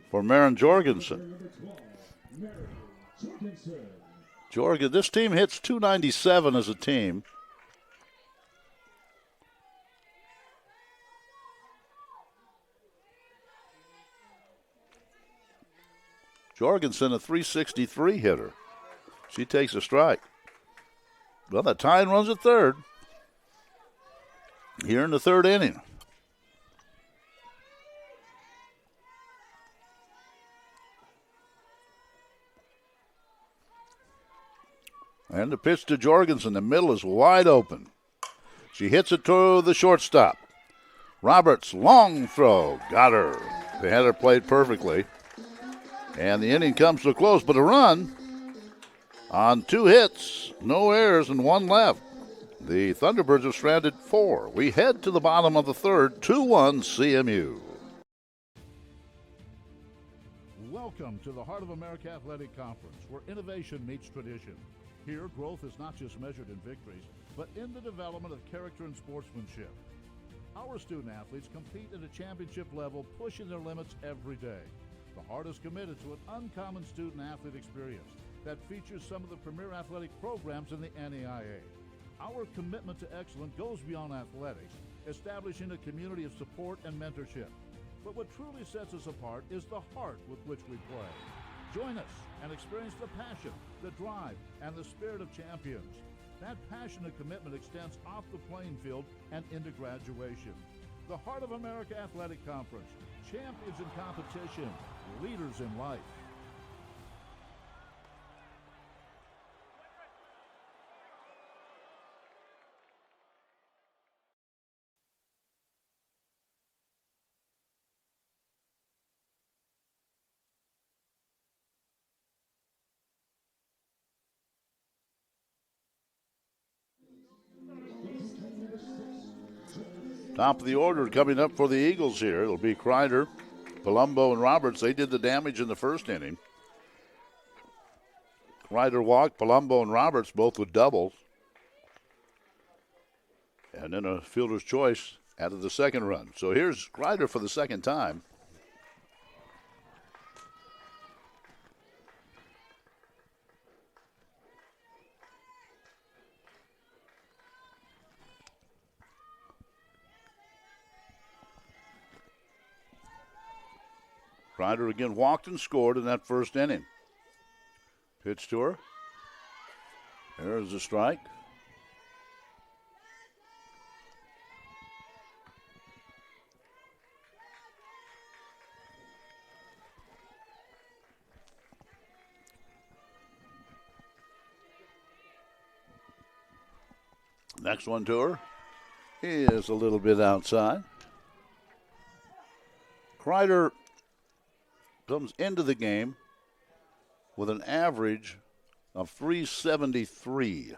for Maren Jorgensen. This team hits .297 as a team. Jorgensen, a .363 hitter. She takes a strike. Well, the tying runs at third here in the third inning. And the pitch to Jorgensen. The middle is wide open. She hits it to the shortstop. Roberts, long throw. Got her. They had her played perfectly. And the inning comes to a close, but a run on 2 hits, no errors, and 1 left. The Thunderbirds have stranded 4. We head to the bottom of the third, 2-1 CMU. Welcome to the Heart of America Athletic Conference, where innovation meets tradition. Here, growth is not just measured in victories, but in the development of character and sportsmanship. Our student-athletes compete at a championship level, pushing their limits every day. The Heart is committed to an uncommon student-athlete experience that features some of the premier athletic programs in the NAIA. Our commitment to excellence goes beyond athletics, establishing a community of support and mentorship. But what truly sets us apart is the heart with which we play. Join us and experience the passion, the drive, and the spirit of champions. That passion and commitment extends off the playing field and into graduation. The Heart of America Athletic Conference, champions in competition, leaders in life. Top of the order coming up for the Eagles here. It'll be Kreider, Palumbo, and Roberts. They did the damage in the first inning. Kreider walked, Palumbo and Roberts both with doubles. And then a fielder's choice added the second run. So here's Kreider for the second time. Kreider again walked and scored in that first inning. Pitch to her. There's the strike. Next one to her is a little bit outside. Kreider comes into the game with an average of .373.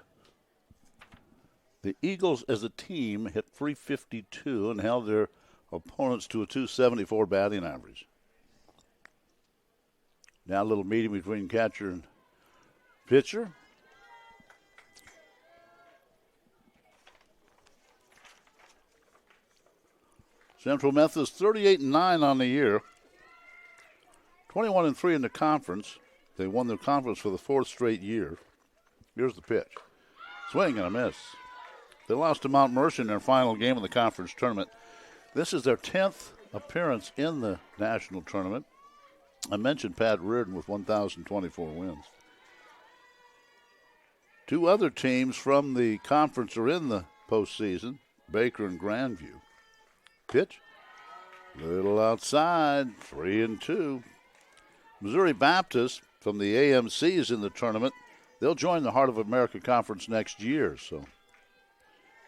The Eagles as a team hit .352 and held their opponents to a .274 batting average. Now a little meeting between catcher and pitcher. Central Methodist 38-9 on the year. 21-3 in the conference. They won the conference for the 4th straight year. Here's the pitch. Swing and a miss. They lost to Mount Mercy in their final game of the conference tournament. This is their 10th appearance in the national tournament. I mentioned Pat Reardon with 1,024 wins. 2 other teams from the conference are in the postseason, Baker and Grandview. Pitch. Little outside, 3-2. Missouri Baptist from the AMC is in the tournament. They'll join the Heart of America Conference next year. So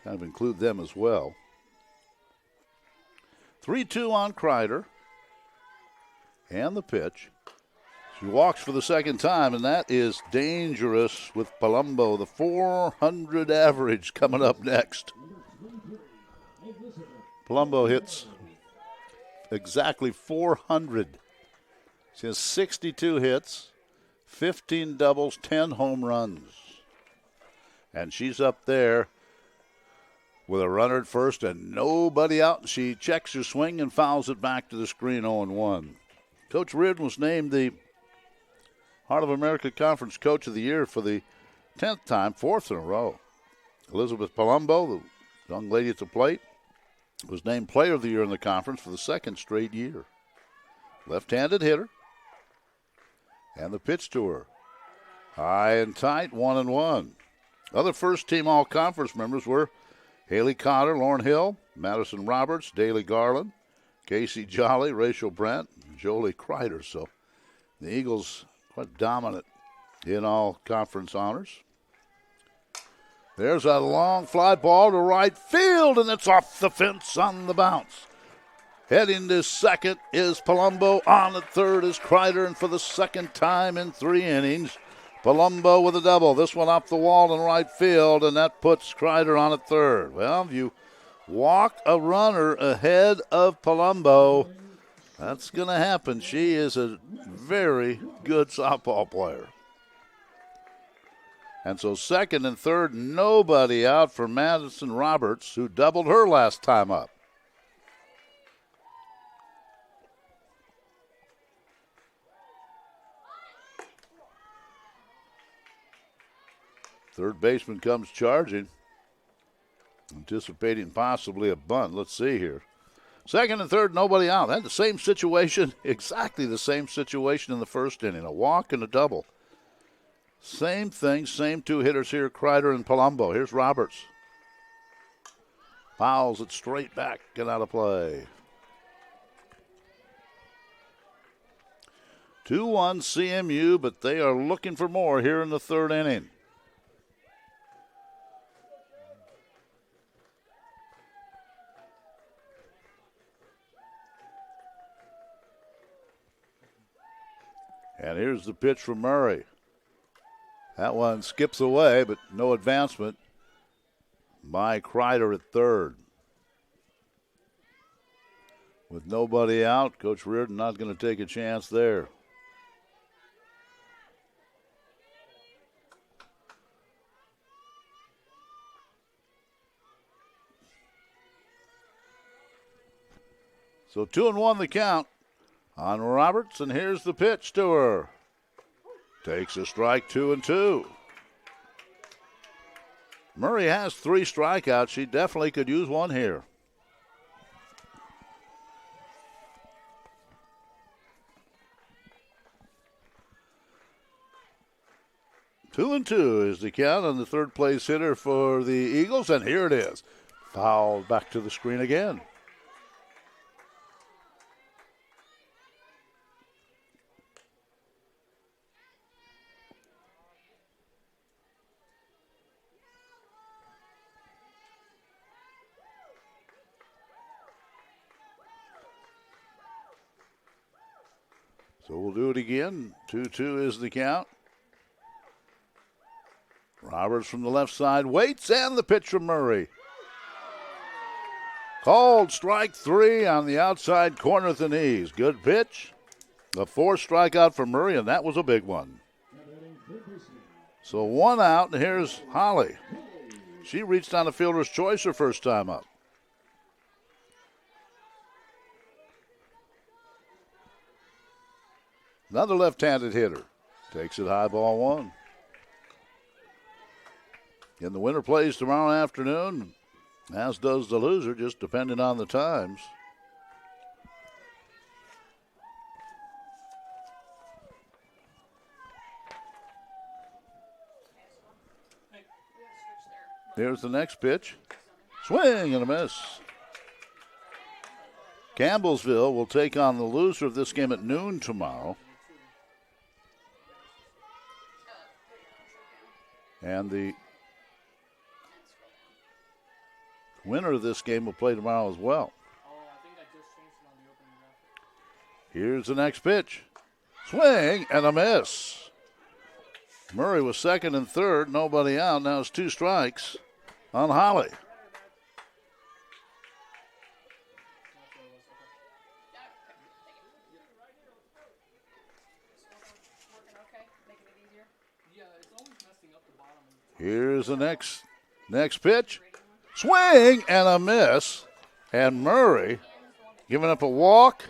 kind of include them as well. 3-2 on Kreider. And the pitch. She walks for the second time, and that is dangerous with Palumbo. The 400 average coming up next. Palumbo hits exactly 400. She has 62 hits, 15 doubles, 10 home runs. And she's up there with a runner at first and nobody out. She checks her swing and fouls it back to the screen 0-1. Coach Reardon was named the Heart of America Conference Coach of the Year for the 10th time, 4th in a row. Elizabeth Palumbo, the young lady at the plate, was named Player of the Year in the conference for the 2nd straight year. Left-handed hitter. And the pitch to her. High and tight, 1-1. Other first-team all-conference members were Haley Cotter, Lauren Hill, Madison Roberts, Daly Garland, Casey Jolly, Rachel Brent, Jolie Kreider. So the Eagles quite dominant in all conference honors. There's a long fly ball to right field, and it's off the fence on the bounce. Heading to second is Palumbo. On at third is Kreider, and for the second time in 3 innings, Palumbo with a double. This one off the wall in right field, and that puts Kreider on at third. Well, if you walk a runner ahead of Palumbo, that's going to happen. She is a very good softball player. And so second and third, nobody out for Madison Roberts, who doubled her last time up. Third baseman comes charging, anticipating possibly a bunt. Let's see here. Second and third, nobody out. Had the same situation, exactly the same situation in the first inning. A walk and a double. Same thing, same 2 hitters here, Kreider and Palumbo. Here's Roberts. Fouls it straight back, get out of play. 2-1 CMU, but they are looking for more here in the 3rd inning. And here's the pitch from Murray. That one skips away, but no advancement by Kreider at third. With nobody out, Coach Reardon not going to take a chance there. So 2-1 the count on Roberts, and here's the pitch to her. Takes a strike, 2-2. Murray has 3 strikeouts. She definitely could use one here. Two and two is the count on the third place hitter for the Eagles, and here it is. Fouled back to the screen again. So we'll do it again. 2-2 is the count. Roberts from the left side waits, and the pitch from Murray. Called strike 3 on the outside corner at the knees. Good pitch. The 4th strikeout for Murray, and that was a big one. So 1 out, and here's Holly. She reached on a fielder's choice her first time up. Another left-handed hitter. Takes it high, ball 1. And the winner plays tomorrow afternoon, as does the loser, just depending on the times. Here's the next pitch. Swing and a miss. Campbellsville will take on the loser of this game at noon tomorrow. And the winner of this game will play tomorrow as well. Here's the next pitch. Swing and a miss. Murray was second and third, nobody out. Now it's 2 strikes on Holly. Here's the next pitch. Swing and a miss. And Murray, giving up a walk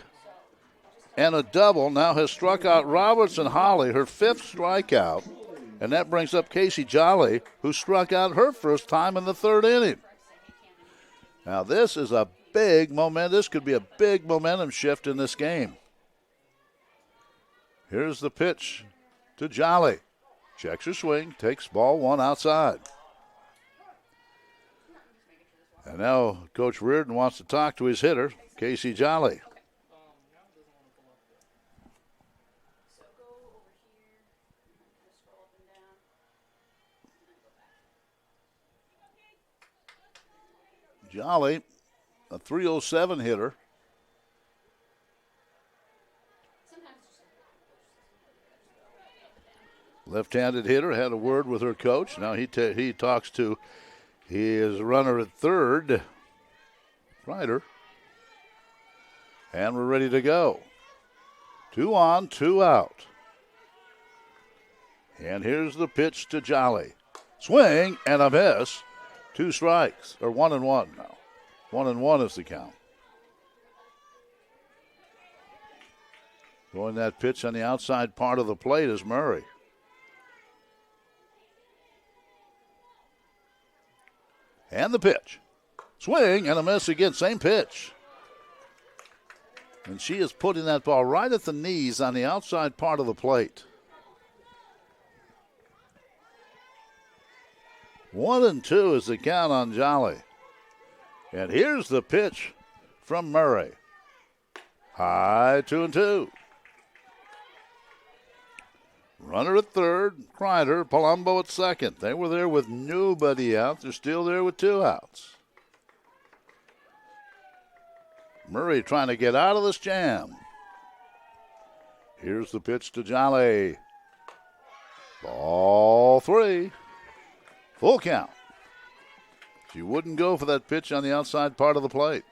and a double, now has struck out Roberts and Holly, her 5th strikeout. And that brings up Casey Jolly, who struck out her first time in the 3rd inning. Now this is a big momentum. This could be a big momentum shift in this game. Here's the pitch to Jolly. Checks her swing, takes ball 1 outside. And now Coach Reardon wants to talk to his hitter, Casey Jolly. Jolly, a .307 hitter. Left-handed hitter, had a word with her coach. Now he talks to his runner at third, Ryder. And we're ready to go. 2 on, 2 out. And here's the pitch to Jolly. Swing and a miss. 2 strikes, or 1-1 now. 1-1 is the count. Throwing that pitch on the outside part of the plate is Murray. And the pitch. Swing and a miss again, same pitch. And she is putting that ball right at the knees on the outside part of the plate. 1-2 is the count on Jolly. And here's the pitch from Murray. High, 2-2. Runner at third, Kreider, Palumbo at second. They were there with nobody out. They're still there with 2 outs. Murray trying to get out of this jam. Here's the pitch to Jolly. Ball 3. Full count. She wouldn't go for that pitch on the outside part of the plate.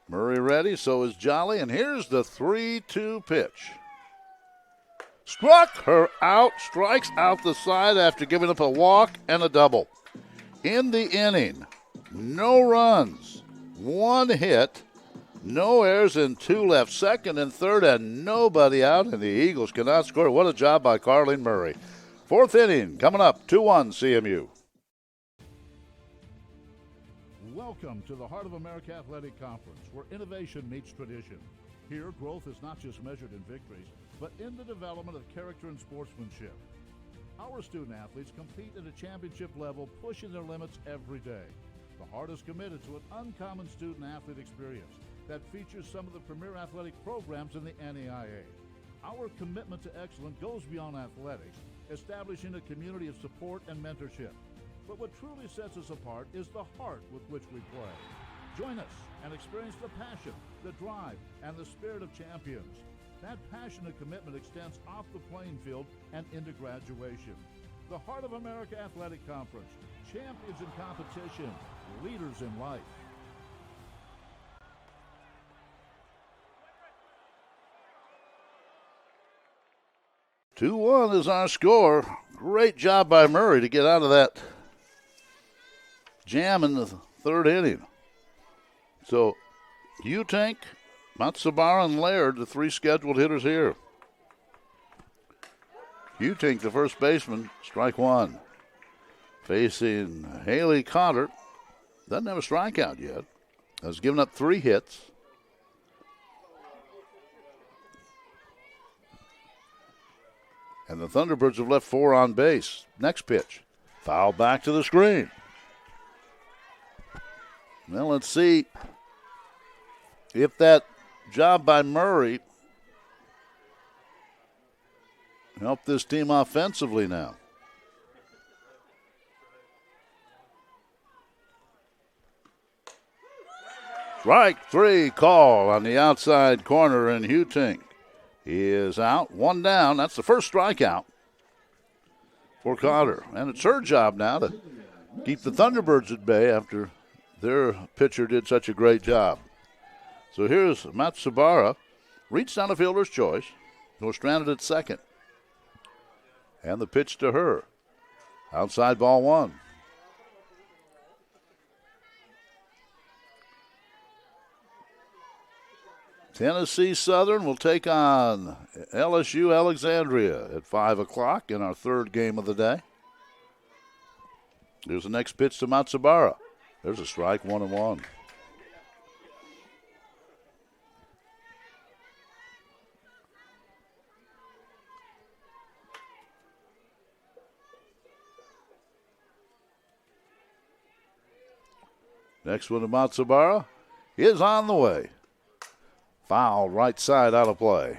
Murray ready, so is Jolly, and here's the 3-2 pitch. Struck her out, strikes out the side after giving up a walk and a double. In the inning, no runs, 1 hit, no errors, and 2 left. Second and third, and nobody out, and the Eagles cannot score. What a job by Carleen Murray. 4th inning coming up, 2-1 CMU. Welcome to the Heart of America Athletic Conference, where innovation meets tradition. Here, growth is not just measured in victories, but in the development of character and sportsmanship. Our student athletes compete at a championship level, pushing their limits every day. The Heart is committed to an uncommon student athlete experience that features some of the premier athletic programs in the NAIA. Our commitment to excellence goes beyond athletics, establishing a community of support and mentorship. But what truly sets us apart is the heart with which we play. Join us and experience the passion, the drive, and the spirit of champions. That passion and commitment extends off the playing field and into graduation. The Heart of America Athletic Conference, champions in competition, leaders in life. Two-1 is our score. Great job by Murray to get out of that jam in the 3rd inning. So, Utank, Matsubara, and Laird, the 3 scheduled hitters here. Utank, the first baseman, strike 1. Facing Haley Cotter, doesn't have a strikeout yet. Has given up 3 hits. And the Thunderbirds have left 4 on base. Next pitch. Foul back to the screen. Well, let's see if that job by Murray help this team offensively now. Strike three call on the outside corner, and Hutink is out. One down. That's the first strikeout for Cotter. And it's her job now to keep the Thunderbirds at bay after their pitcher did such a great job. So here's Matsubara. Reached down a fielder's choice. Was stranded at second. And the pitch to her. Outside ball one. Tennessee Southern will take on LSU Alexandria at 5 o'clock in our third game of the day. Here's the next pitch to Matsubara. There's a strike, 1-1. Next one to Matsubara is on the way. Foul, right side, out of play.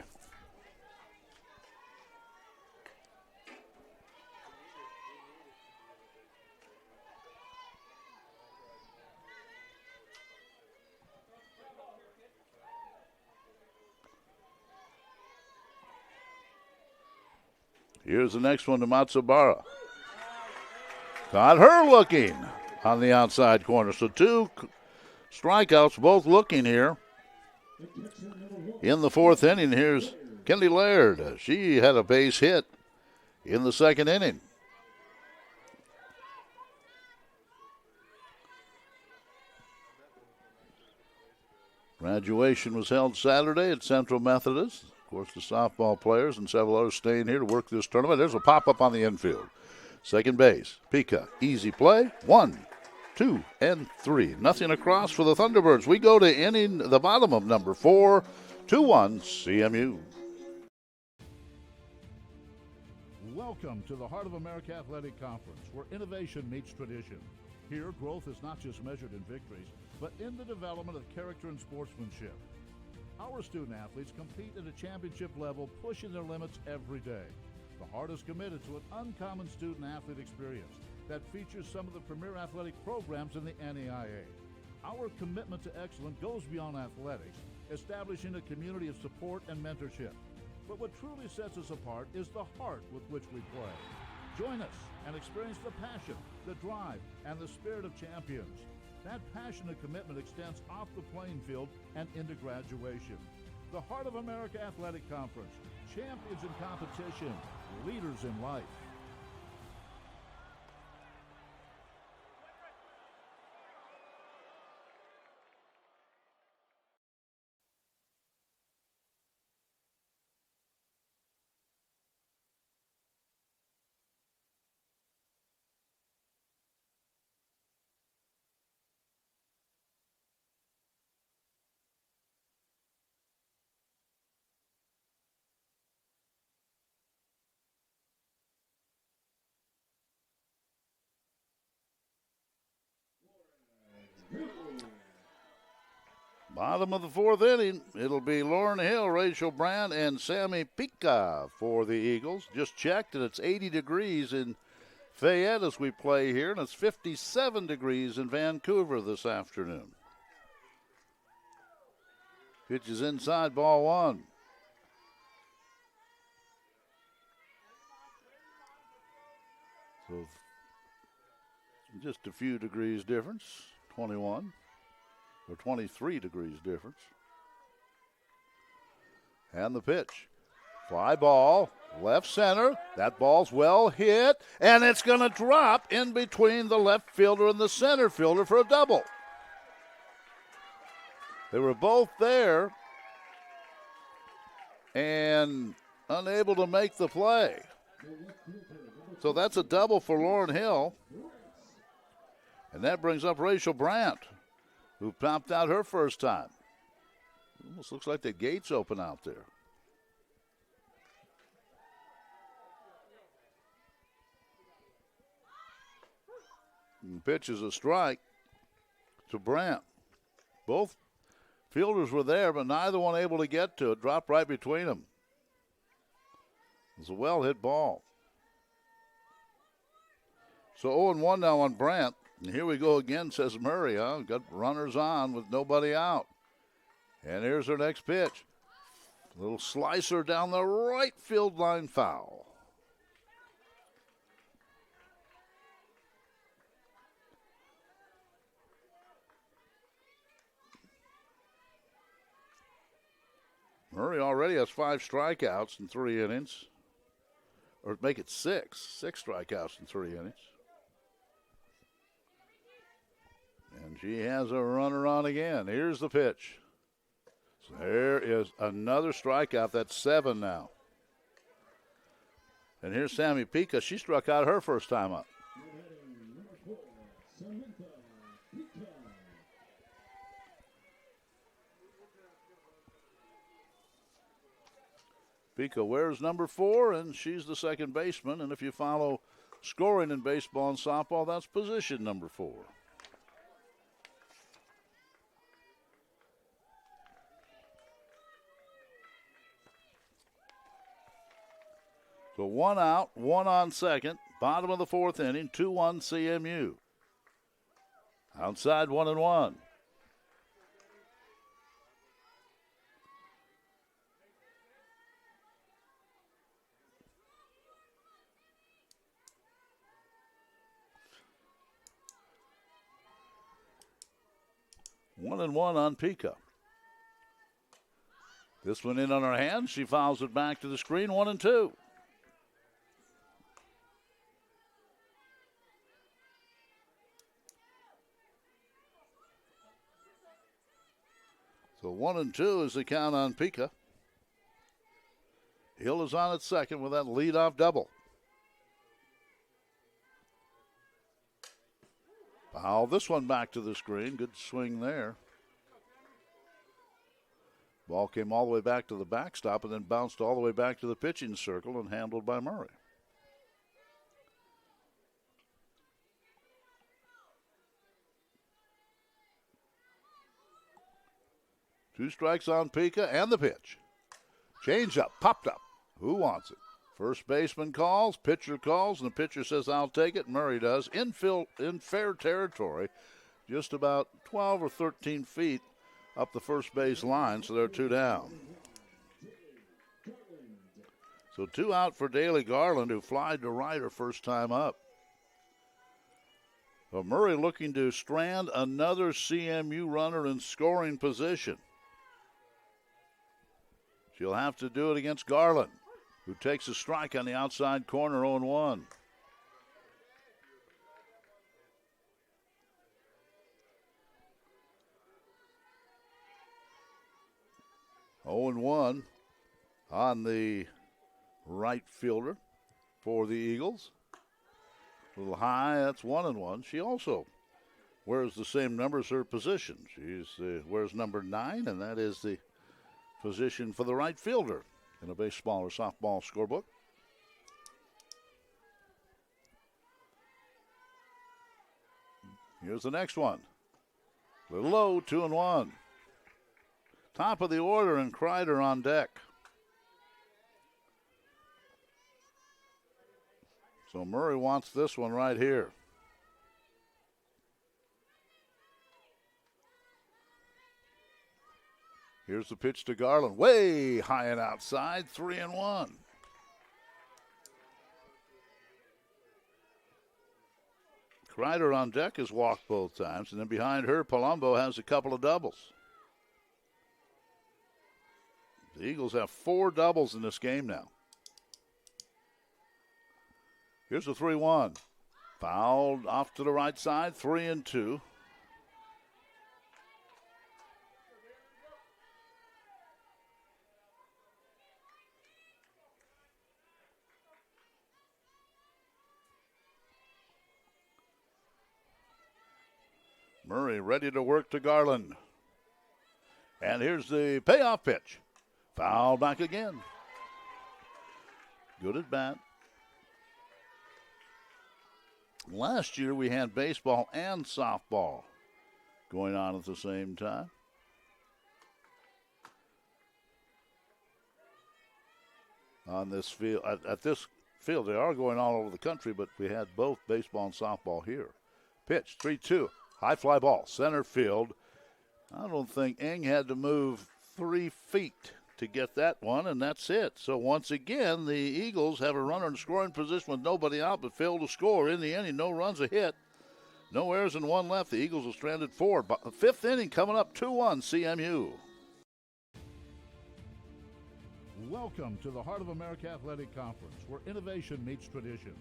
Here's the next one to Matsubara. Got her looking on the outside corner. So two strikeouts, both looking here. In the fourth inning, here's Kendi Laird. She had a base hit in the second inning. Graduation was held Saturday at Central Methodist. Of course, the softball players and several others staying here to work this tournament. There's a pop-up on the infield. Second base, Pika, easy play. 1, 2, and 3. Nothing across for the Thunderbirds. We go to inning the bottom of number 4. 2-1 CMU. Welcome to the Heart of America Athletic Conference, where innovation meets tradition. Here, growth is not just measured in victories, but in the development of character and sportsmanship. Our student athletes compete at a championship level, pushing their limits every day. The Heart is committed to an uncommon student athlete experience that features some of the premier athletic programs in the NAIA. Our commitment to excellence goes beyond athletics, establishing a community of support and mentorship. But what truly sets us apart is the heart with which we play. Join us and experience the passion, the drive, and the spirit of champions. That passion and commitment extends off the playing field and into graduation. The Heart of America Athletic Conference, champions in competition, leaders in life. Bottom of the fourth inning, it'll be Lauren Hill, Rachel Brandt, and Sammy Pika for the Eagles. Just checked, and it's 80 degrees in Fayette as we play here, and it's 57 degrees in Vancouver this afternoon. Pitch is inside, ball one. So just a few degrees difference, 21. Or 23 degrees difference. And the pitch. Fly ball, left center. That ball's well hit, and it's going to drop in between the left fielder and the center fielder for a double. They were both there and unable to make the play. So that's a double for Lauren Hill. And that brings up Rachel Brandt, who popped out her first time. Almost looks like the gates open out there. And the pitch is a strike to Brandt. Both fielders were there, but neither one able to get to it. Dropped right between them. It was a well-hit ball. So 0-1 now on Brandt. And here we go again, says Murray. Got runners on with nobody out. And here's her next pitch. Little slicer down the right field line, foul. Murray already has 5 strikeouts in 3 innings. Or make it 6. 6 strikeouts in 3 innings. And she has a runner on again. Here's the pitch. So there is another strikeout. That's 7 now. And here's Sammy Pica. She struck out her first time up. Pica wears number 4, and she's the second baseman. And if you follow scoring in baseball and softball, that's position number 4. So 1 out, 1 on second, bottom of the 4th inning, 2-1 CMU. Outside 1-1. One and one on Pica. This one in on her hands. She fouls it back to the screen. 1-2. So 1-2 is the count on Pica. Hill is on at second with that leadoff double. Foul this one back to the screen. Good swing there. Ball came all the way back to the backstop and then bounced all the way back to the pitching circle and handled by Murray. Two strikes on Pica and the pitch. Change up, popped up. Who wants it? First baseman calls, pitcher calls, and the pitcher says, I'll take it. Murray does. In fair territory, just about 12 or 13 feet up the first base line, so they're 2 down. So 2 out for Daly Garland, who flied to right her first time up. So Murray looking to strand another CMU runner in scoring position. She'll have to do it against Garland, who takes a strike on the outside corner, 0-1. On the right fielder for the Eagles. A little high, that's 1-1. She also wears the same number as her position. She wears number 9, and that is the position for the right fielder in a baseball or softball scorebook. Here's the next one. A little low, 2-1. Top of the order, and Kreider on deck. So Murray wants this one right here. Here's the pitch to Garland. Way high and outside, 3-1. Kreider on deck has walked both times, and then behind her, Palumbo has a couple of doubles. The Eagles have 4 doubles in this game now. Here's the 3-1. Fouled off to the right side, 3-2. Murray ready to work to Garland. And here's the payoff pitch. Foul back again. Good at bat. Last year we had baseball and softball going on at the same time. on this field. At this field, they are going all over the country, but we had both baseball and softball here. Pitch, 3-2. High fly ball, center field. I don't think Eng had to move 3 feet to get that one, and that's it. So once again, the Eagles have a runner in scoring position with nobody out, but failed to score. In the inning, no runs, a hit. No errors and 1 left. The Eagles are stranded 4. Fifth inning coming up, 2-1 CMU. Welcome to the Heart of America Athletic Conference, where innovation meets tradition.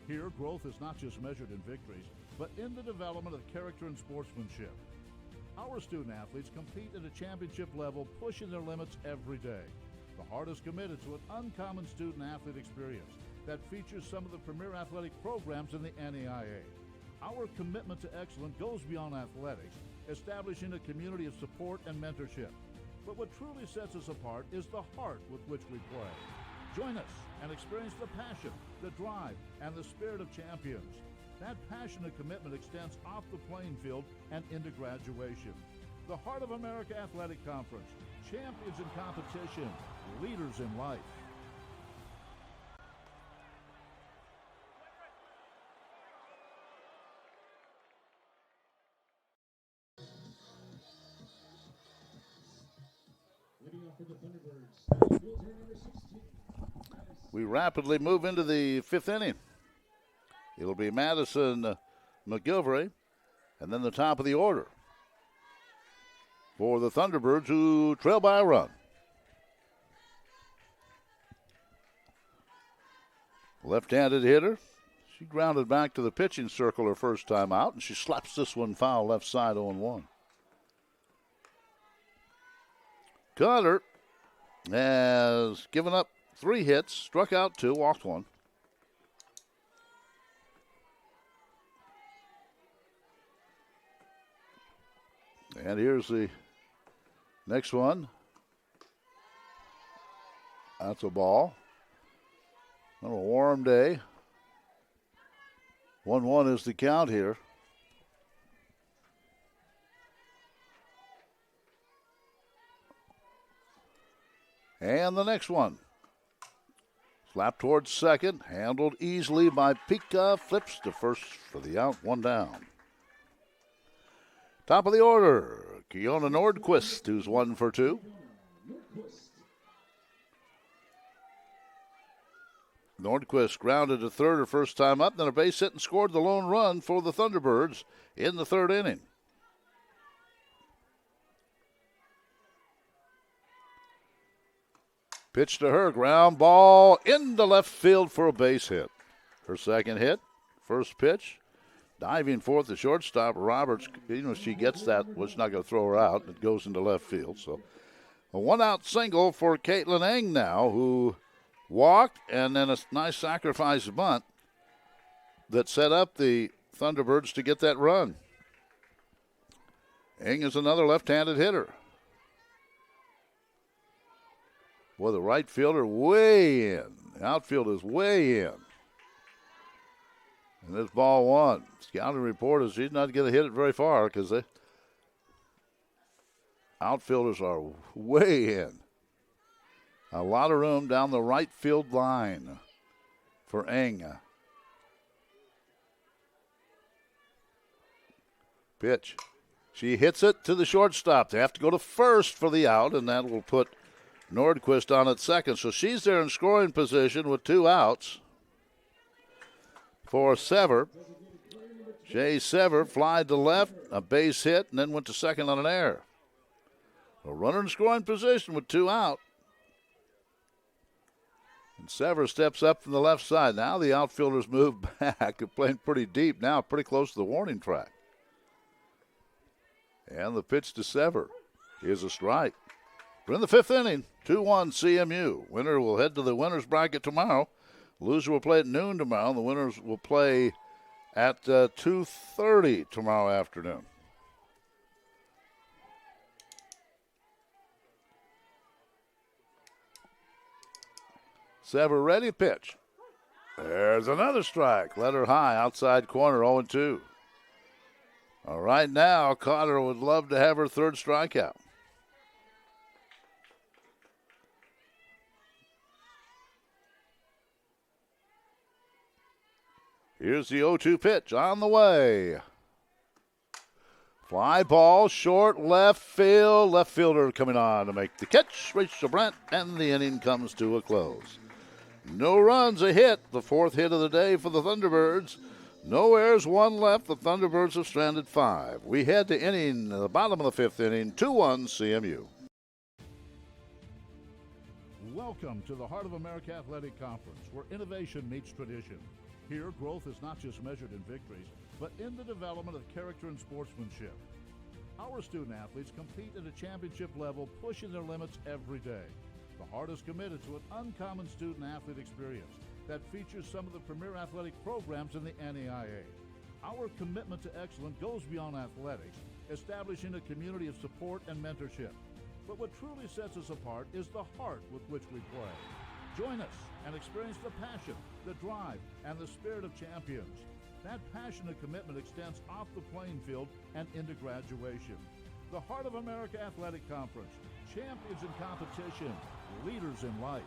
Here, growth is not just measured in victories, but in the development of character and sportsmanship. Our student athletes compete at a championship level, pushing their limits every day. The Heart is committed to an uncommon student athlete experience that features some of the premier athletic programs in the NAIA. Our commitment to excellence goes beyond athletics, establishing a community of support and mentorship. But what truly sets us apart is the heart with which we play. Join us and experience the passion, the drive, and the spirit of champions. That passion and commitment extends off the playing field and into graduation. The Heart of America Athletic Conference, champions in competition, leaders in life. We rapidly move into the 5th inning. It'll be Madison McGilvray, and then the top of the order for the Thunderbirds, who trail by a run. Left-handed hitter. She grounded back to the pitching circle her first time out, and she slaps this one foul left side 0-1. Cutter has given up 3 hits, struck out 2, walked 1. And here's the next one. That's a ball. On a warm day. 1-1 is the count here. And the next one. Slap towards second. Handled easily by Pika. Flips to first for the out. 1 down. Top of the order, Kiona Nordquist, who's 1 for 2. Nordquist grounded to third her first time up, then a base hit and scored the lone run for the Thunderbirds in the 3rd inning. Pitch to her, ground ball into left field for a base hit. Her second hit, first pitch. Diving for the shortstop, Roberts, she gets that, was not going to throw her out. It goes into left field. So a 1-out single for Caitlin Eng now, who walked, and then a nice sacrifice bunt that set up the Thunderbirds to get that run. Eng is another left-handed hitter. Boy, the right fielder way in. The outfield is way in. And this ball 1. Scouting report is he's not going to hit it very far because the outfielders are way in. A lot of room down the right field line for Eng. Pitch. She hits it to the shortstop. They have to go to first for the out, and that will put Nordquist on at second. So she's there in scoring position with 2 outs. For Sever. Jay Sever flied to left, a base hit, and then went to second on an error. A runner in scoring position with 2 out. And Sever steps up from the left side. Now the outfielders move back. They're playing pretty deep now, pretty close to the warning track. And the pitch to Sever is a strike. We're in the 5th inning, 2-1 CMU. Winner will head to the winner's bracket tomorrow. Loser will play at noon tomorrow. The winners will play at 2:30 tomorrow afternoon. Sever ready, pitch. There's another strike. Let her high, outside corner, 0-2. All right, now Cotter would love to have her 3rd strikeout. Here's the 0-2 pitch on the way. Fly ball, short left field. Left fielder coming on to make the catch. Rachel Brandt, and the inning comes to a close. No runs, a hit. The fourth hit of the day for the Thunderbirds. No errors, one left. The Thunderbirds have stranded 5. We head to the bottom of the 5th inning, 2-1 CMU. Welcome to the Heart of America Athletic Conference, where innovation meets tradition. Here, growth is not just measured in victories, but in the development of character and sportsmanship. Our student athletes compete at a championship level, pushing their limits every day. The Heart is committed to an uncommon student athlete experience that features some of the premier athletic programs in the NAIA. Our commitment to excellence goes beyond athletics, establishing a community of support and mentorship. But what truly sets us apart is the heart with which we play. Join us and experience the passion, the drive, and the spirit of champions. That passion and commitment extends off the playing field and into graduation. The Heart of America Athletic Conference, champions in competition, leaders in life.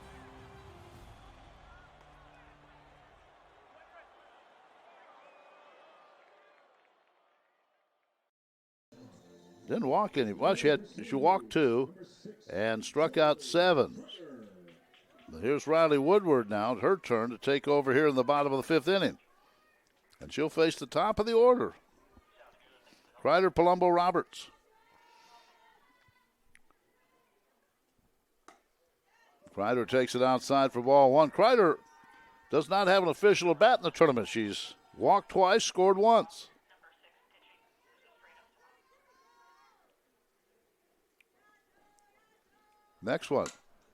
Didn't walk any. Well, she walked 2 and struck out 7. Here's Riley Woodward now. It's her turn to take over here in the bottom of the 5th inning. And she'll face the top of the order. Kreider, Palumbo, Roberts. Kreider takes it outside for ball 1. Kreider does not have an official at bat in the tournament. She's walked twice, scored once. Next one.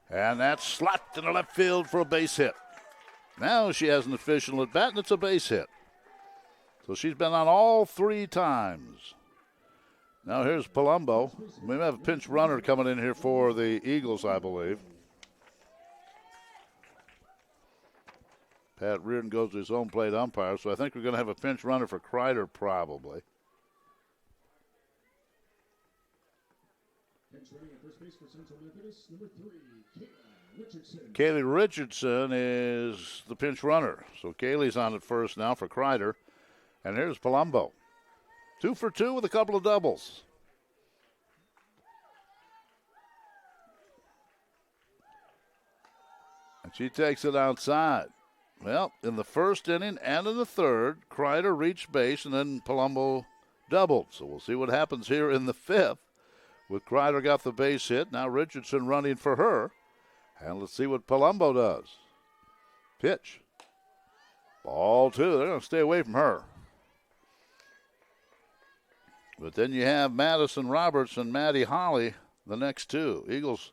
And that's slapped in the left field for a base hit. Now she has an official at bat, and it's a base hit. So she's been on all 3 times. Now here's Palumbo. We have a pinch runner coming in here for the Eagles, I believe. Pat Reardon goes to his own plate umpire, so I think we're going to have a pinch runner for Kreider probably. Running at first base for Central Methodist, number 3, Kaylee Richardson. Kaylee Richardson is the pinch runner. So Kaylee's on at first now for Kreider. And here's Palumbo. 2 for 2 with a couple of doubles. And she takes it outside. Well, in the first inning and in the third, Kreider reached base and then Palumbo doubled. So we'll see what happens here in the 5th. With Kreider got the base hit, now Richardson running for her. And let's see what Palumbo does. Pitch. Ball 2. They're going to stay away from her. But then you have Madison Roberts and Maddie Holly, the next 2. Eagles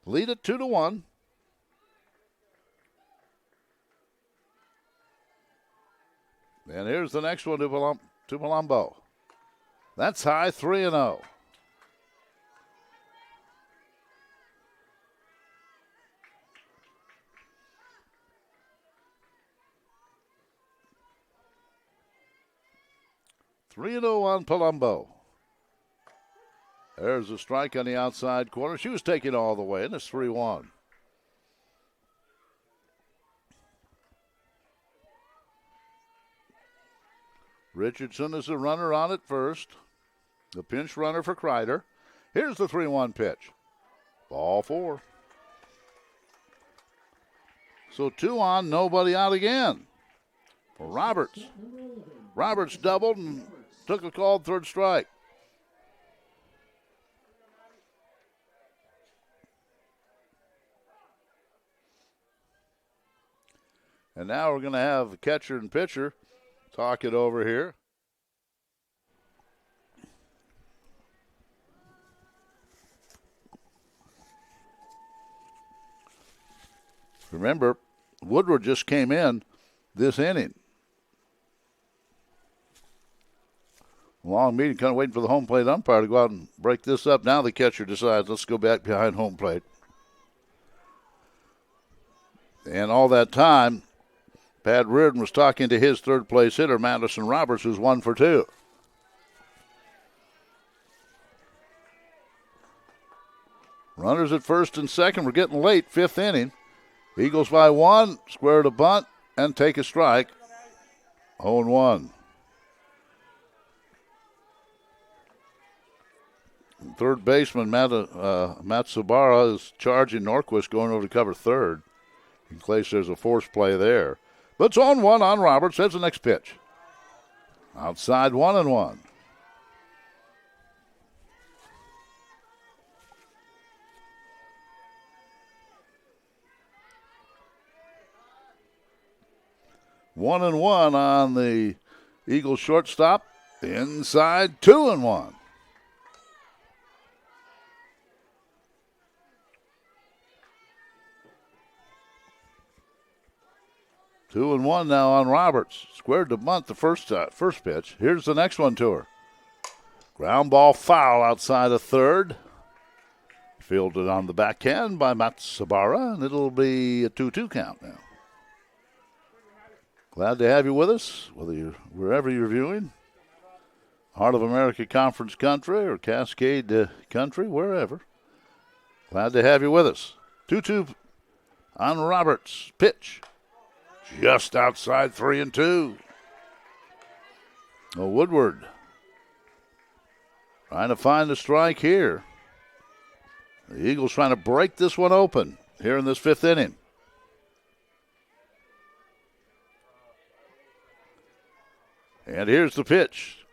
lead it 2-1. And here's the next one to Palumbo. That's high, 3-0. On Palumbo. There's a strike on the outside corner. She was taking all the way, and it's 3-1. Richardson is the runner on at first. The pinch runner for Kreider. Here's the 3-1 pitch. Ball 4. So 2 on, nobody out again. For Roberts. Roberts doubled and took a called 3rd strike. And now we're going to have the catcher and pitcher talk it over here. Remember, Woodward just came in this inning. Long meeting, kind of waiting for the home plate umpire to go out and break this up. Now the catcher decides, let's go back behind home plate. And all that time, Pat Reardon was talking to his 3rd place hitter, Madison Roberts, who's 1 for 2. Runners at first and second. We're getting late, 5th inning. Eagles by 1, square to bunt, and take a strike. 0-1. Third baseman Matt Sabara is charging Norquist, going over to cover third in case there's a force play there. But it's 0-1 on Roberts. That's the next pitch. Outside 1-1. One and one on the Eagles shortstop. Inside 2-1. Two and one now on Roberts. Squared the bunt the first pitch. Here's the next one to her. Ground ball foul outside of third. Fielded on the backhand by Matsubara, and it'll be a 2-2 count now. Glad to have you with us, wherever you're viewing. Heart of America Conference country or Cascade country, wherever. Glad to have you with us. 2-2 on Roberts. Pitch. Just outside 3-2. Woodward trying to find the strike here. The Eagles trying to break this one open here in this fifth inning. And here's the pitch.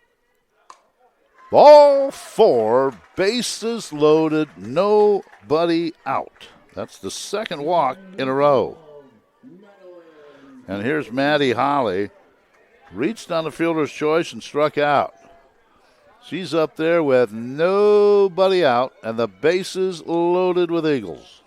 Ball 4, bases loaded, nobody out. That's the second walk in a row. And here's Maddie Holly. Reached on the fielder's choice and struck out. She's up there with nobody out and the bases loaded with Eagles.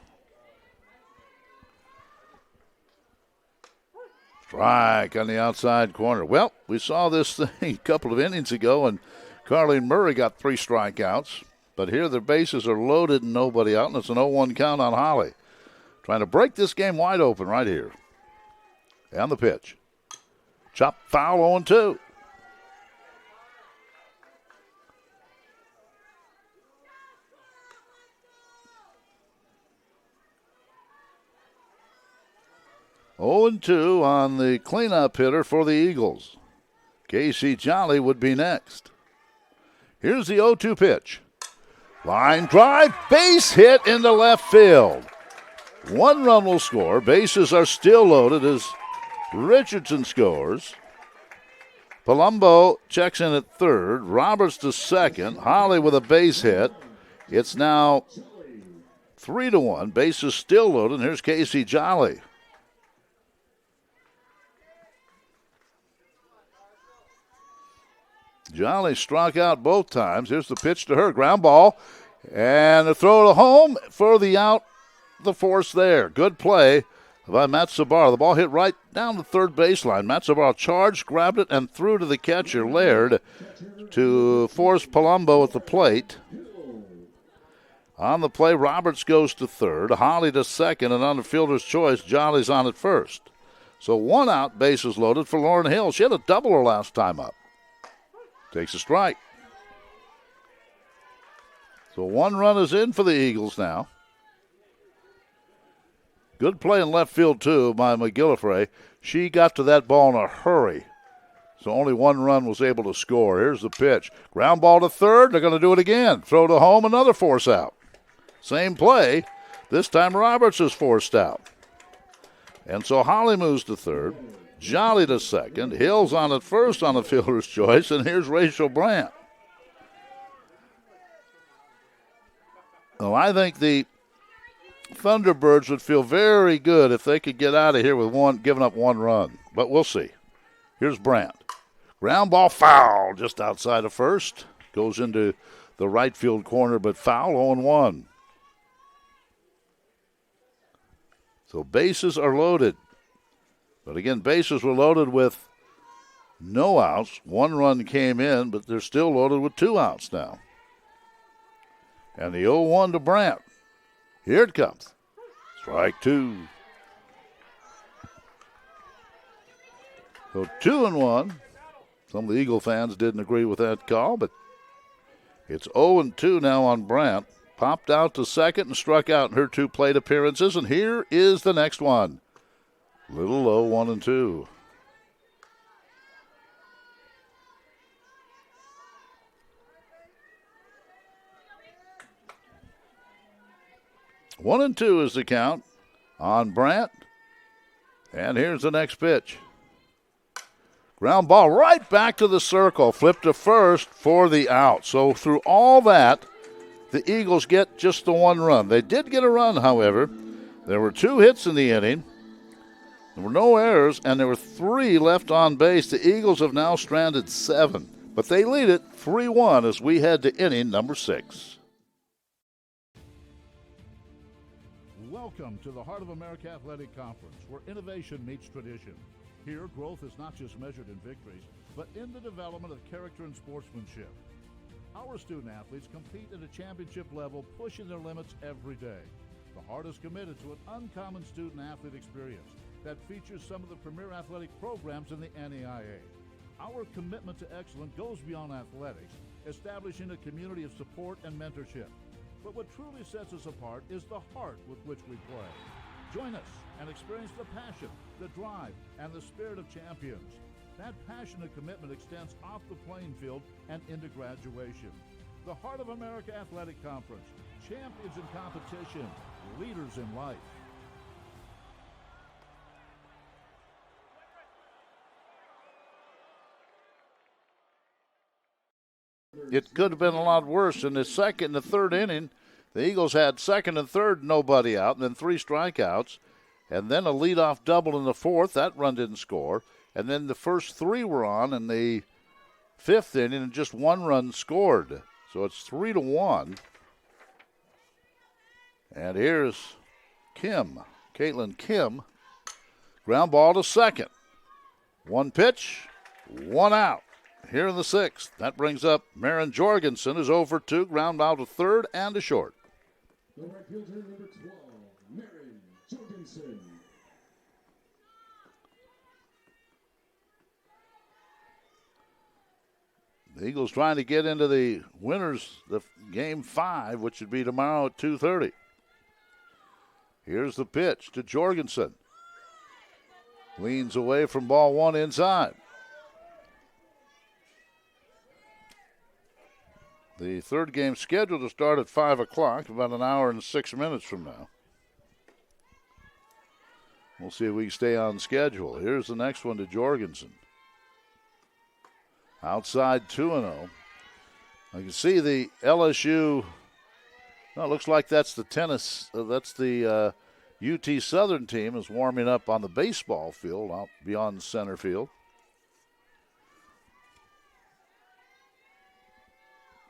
Strike on the outside corner. Well, we saw this thing a couple of innings ago, and Carleen Murray got 3 strikeouts. But here the bases are loaded and nobody out, and it's an 0-1 count on Holly. Trying to break this game wide open right here. And the pitch. Chop foul 0-2. Oh, 2 on the cleanup hitter for the Eagles. Casey Jolly would be next. Here's the 0-2 pitch. Line drive, base hit into left field. 1 run will score. Bases are still loaded as Richardson scores. Palumbo checks in at third. Roberts to second. Holly with a base hit. It's now 3-1. Bases still loaded. And here's Casey Jolly. Jolly struck out both times. Here's the pitch to her. Ground ball. And a throw to home for the out. The force there. Good play by Matsubara. The ball hit right down the third baseline. Matsubara charged, grabbed it, and threw to the catcher, Laird, to force Palumbo at the plate. On the play, Roberts goes to third. Holly to second, and on the fielder's choice, Jolly's on at first. So 1 out, bases loaded for Lauren Hill. She had a doubler last time up. Takes a strike. So 1 run is in for the Eagles now. Good play in left field, too, by McGillifray. She got to that ball in a hurry. So only 1 run was able to score. Here's the pitch. Ground ball to third. They're going to do it again. Throw to home, another force out. Same play. This time Roberts is forced out. And so Holly moves to third. Jolly to second. Hill's on at first on the fielder's choice. And here's Rachel Brandt. Well, I think the Thunderbirds would feel very good if they could get out of here with giving up 1 run. But we'll see. Here's Brandt. Ground ball foul just outside of first. Goes into the right field corner, but foul 0-1. So bases are loaded. But again, bases were loaded with no outs. 1 run came in, but they're still loaded with 2 outs now. And the 0-1 to Brandt. Here it comes. Strike 2. So 2-1. Some of the Eagle fans didn't agree with that call, but it's 0-2 now on Brandt. Popped out to second and struck out in her 2 plate appearances. And here is the next one. Little low, 1-2. 1-2 is the count on Brandt. And here's the next pitch. Ground ball right back to the circle. Flip to first for the out. So through all that, the Eagles get just the one run. They did get a run, however. There were 2 hits in the inning. There were no errors, and there were 3 left on base. The Eagles have now stranded 7. But they lead it 3-1 as we head to inning number 6. Welcome to the Heart of America Athletic Conference, where innovation meets tradition. Here, growth is not just measured in victories, but in the development of character and sportsmanship. Our student-athletes compete at a championship level, pushing their limits every day. The Heart is committed to an uncommon student-athlete experience that features some of the premier athletic programs in the NAIA. Our commitment to excellence goes beyond athletics, establishing a community of support and mentorship. But what truly sets us apart is the heart with which we play. Join us and experience the passion, the drive, and the spirit of champions. That passion and commitment extends off the playing field and into graduation. The Heart of America Athletic Conference, champions in competition, leaders in life. It could have been a lot worse. In the second and the third inning, the Eagles had second and third, nobody out, and then 3 strikeouts, and then a leadoff double in the fourth. That run didn't score. And then the first 3 were on in the 5th inning, and just 1 run scored. So it's 3-1. And here's Caitlin Kim. Ground ball to second. 1 pitch, 1 out. Here in the 6th. That brings up Maren Jorgensen, who's over 2. Ground ball to third and to short. The right fielder, number 12, Maren Jorgensen. The Eagles trying to get into the winners of Game 5, which would be tomorrow at 2:30. Here's the pitch to Jorgensen. Leans away from ball 1 inside. The third game scheduled to start at 5 o'clock, about an hour and 6 minutes from now. We'll see if we can stay on schedule. Here's the next one to Jorgensen. Outside 2-0. I can see the LSU. No, it looks like that's the UT Southern team is warming up on the baseball field out beyond center field.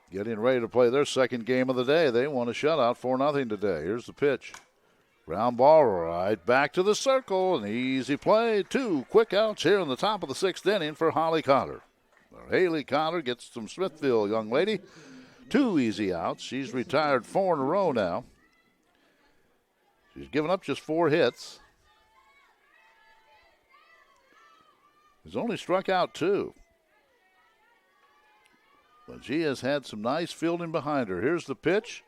Getting ready to play their second game of the day. They won a shutout 4-0 today. Here's the pitch. Ground ball right back to the circle. An easy play. 2 quick outs here in the top of the 6th inning for Holly Cotter. Haley Cotter gets from Smithville, young lady. 2 easy outs. She's retired 4 in a row now. She's given up just 4 hits. She's only struck out 2. But she has had some nice fielding behind her. Here's the pitch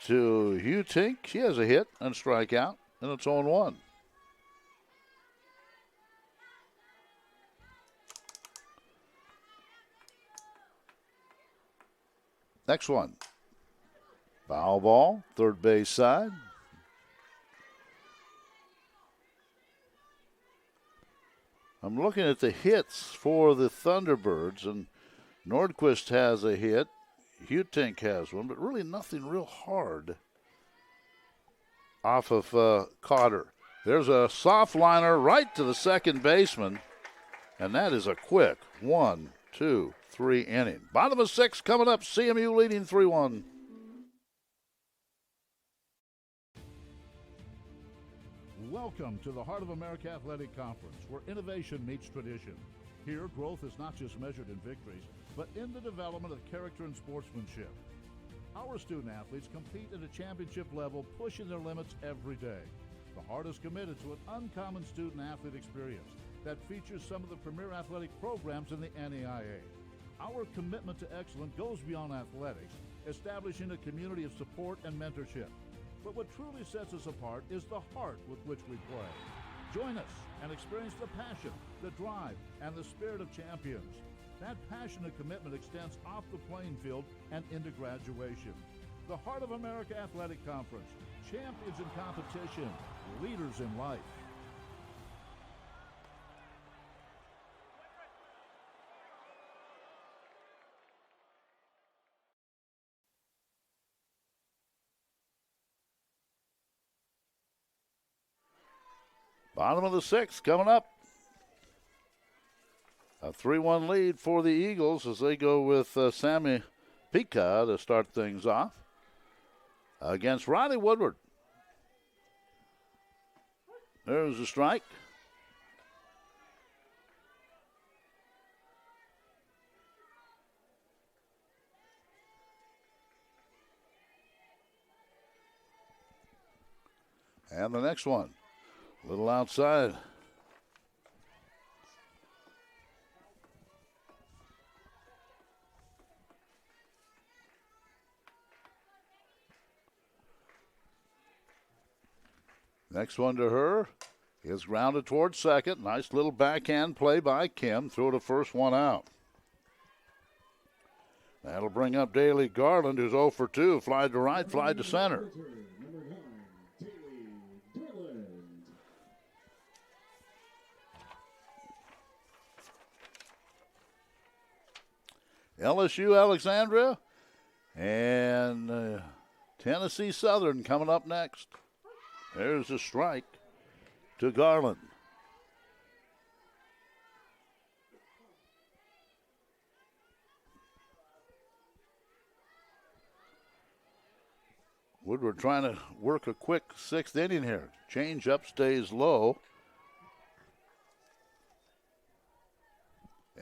to Hugh Tink. She has a hit and a strikeout, and it's 0-1. Next one. Foul ball, third base side. I'm looking at the hits for the Thunderbirds, and Nordquist has a hit. Hutink has one, but really nothing real hard off of Cotter. There's a soft liner right to the second baseman, and that is a quick 1, 2, 3 inning. Bottom of 6 coming up. CMU leading 3-1. Welcome to the Heart of America Athletic Conference, where innovation meets tradition. Here, growth is not just measured in victories, but in the development of character and sportsmanship. Our student-athletes compete at a championship level, pushing their limits every day. The Heart is committed to an uncommon student-athlete experience that features some of the premier athletic programs in the NAIA. Our commitment to excellence goes beyond athletics, establishing a community of support and mentorship. But what truly sets us apart is the heart with which we play. Join us and experience the passion, the drive, and the spirit of champions. That passion and commitment extends off the playing field and into graduation. The Heart of America Athletic Conference, champions in competition, leaders in life. Bottom of the sixth coming up. A 3-1 lead for the Eagles as they go with Sammy Pika to start things off against Riley Woodward. There's a strike. And the next one, a little outside. Next one to her is grounded towards second. Nice little backhand play by Kim. Throw the first one out. That'll bring up Daly Garland, who's 0 for 2. Fly to right, fly to center. LSU Alexandria and Tennessee Southern coming up next. There's a strike to Garland. Woodward trying to work a quick sixth inning here. Change up stays low.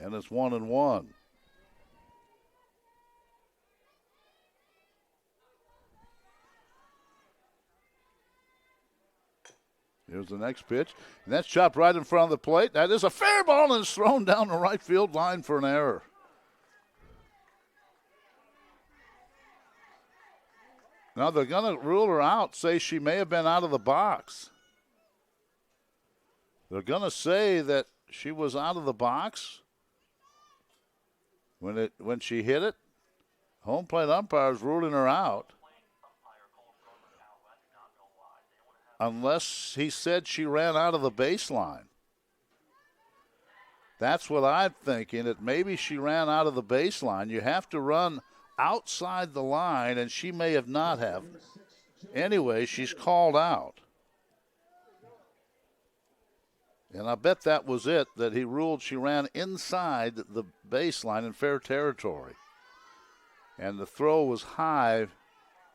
And it's 1-1. Here's the next pitch, and that's chopped right in front of the plate. That is a fair ball, and it's thrown down the right field line for an error. Now they're going to rule her out, say she may have been out of the box. They're going to say that she was out of the box when she hit it. Home plate umpire's ruling her out. Unless he said she ran out of the baseline. That's what I'm thinking, that maybe she ran out of the baseline. You have to run outside the line, and she may have not have. Anyway, she's called out. And I bet that was it, that he ruled she ran inside the baseline in fair territory. And the throw was high,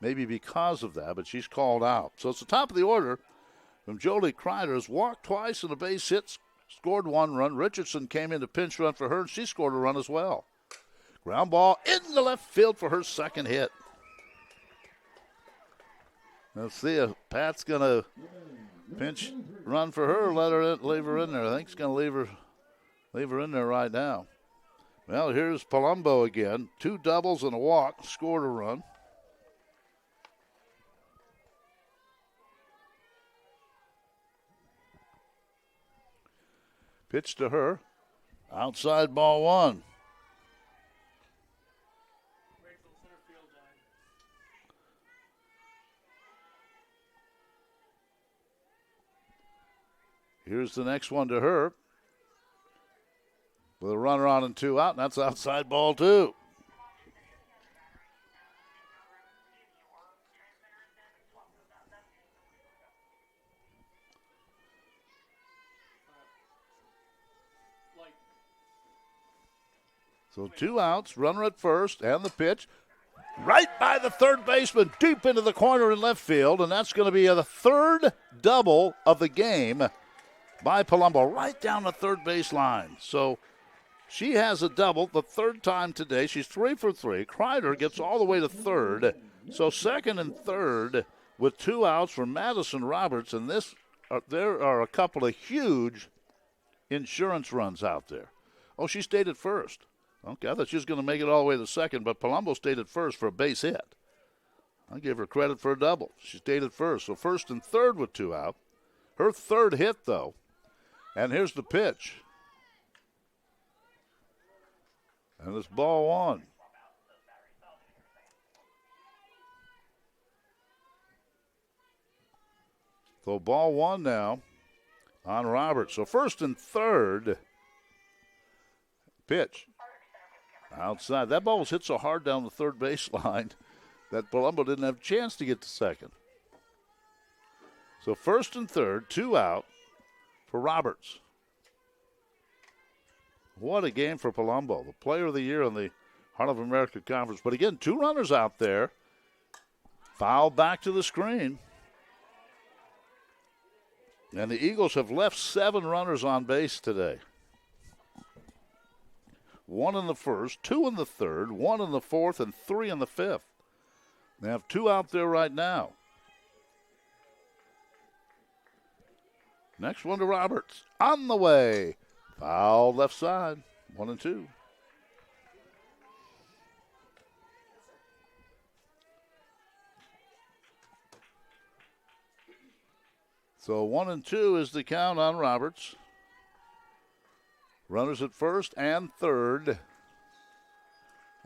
maybe because of that, but she's called out. So it's the top of the order from Jolie Kreider's walked twice and a base hit, scored one run. Richardson came in to pinch run for her, and she scored a run as well. Ground ball in the left field for her second hit. Let's see if Pat's going to pinch run for her, leave her in there. I think he's going to leave her in there right now. Well, here's Palumbo again. 2 doubles and a walk, scored a run. Pitch to her. Outside ball 1. Here's the next one to her. With a runner on and 2 out, and that's outside ball 2. So 2 outs, runner at first, and the pitch. Right by the third baseman, deep into the corner in left field, and that's going to be the third double of the game by Palumbo, right down the third base line. So she has a double the third time today. She's 3 for 3. Kreider gets all the way to third. So second and third with 2 outs for Madison Roberts, and there are a couple of huge insurance runs out there. Oh, she stayed at first. Okay, I thought she was going to make it all the way to second, but Palumbo stayed at first for a base hit. I give her credit for a double. She stayed at first. So first and third with 2 out. Her third hit, though. And here's the pitch. And it's ball 1. So ball one now on Roberts. So first and third. Pitch. Outside. That ball was hit so hard down the third baseline that Palumbo didn't have a chance to get to second. So first and third, 2 out for Roberts. What a game for Palumbo, the player of the year in the Heart of America Conference. But again, 2 runners out there. Foul back to the screen. And the Eagles have left 7 runners on base today. 1 in the first, 2 in the third, 1 in the fourth, and 3 in the fifth. They have 2 out there right now. Next one to Roberts. On the way. Foul left side. 1 and 2. So 1 and 2 is the count on Roberts. Runners at first and third.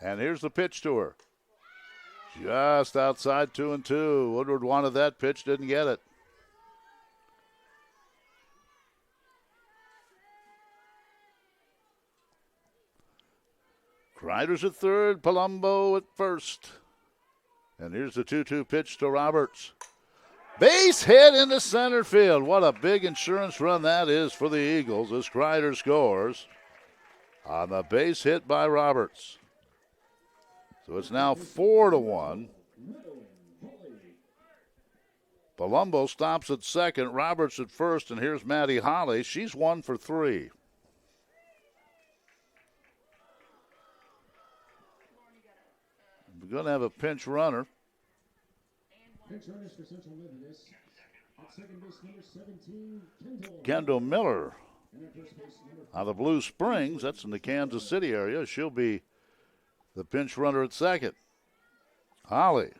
And here's the pitch to her. Just outside 2 and 2. Woodward wanted that pitch, didn't get it. Kreider's at third, Palumbo at first. And here's the 2-2 pitch to Roberts. Base hit into center field. What a big insurance run that is for the Eagles as Kreider scores on the base hit by Roberts. So it's now 4-1. Palumbo stops at second, Roberts at first, and here's Maddie Holly. She's 1 for 3. We're going to have a pinch runner. Pinch runners for Central Methodist. At second base, number 17, Kendall Miller And at first base, number out of Blue Springs. That's in the Kansas City area. She'll be the pinch runner at second. Holly.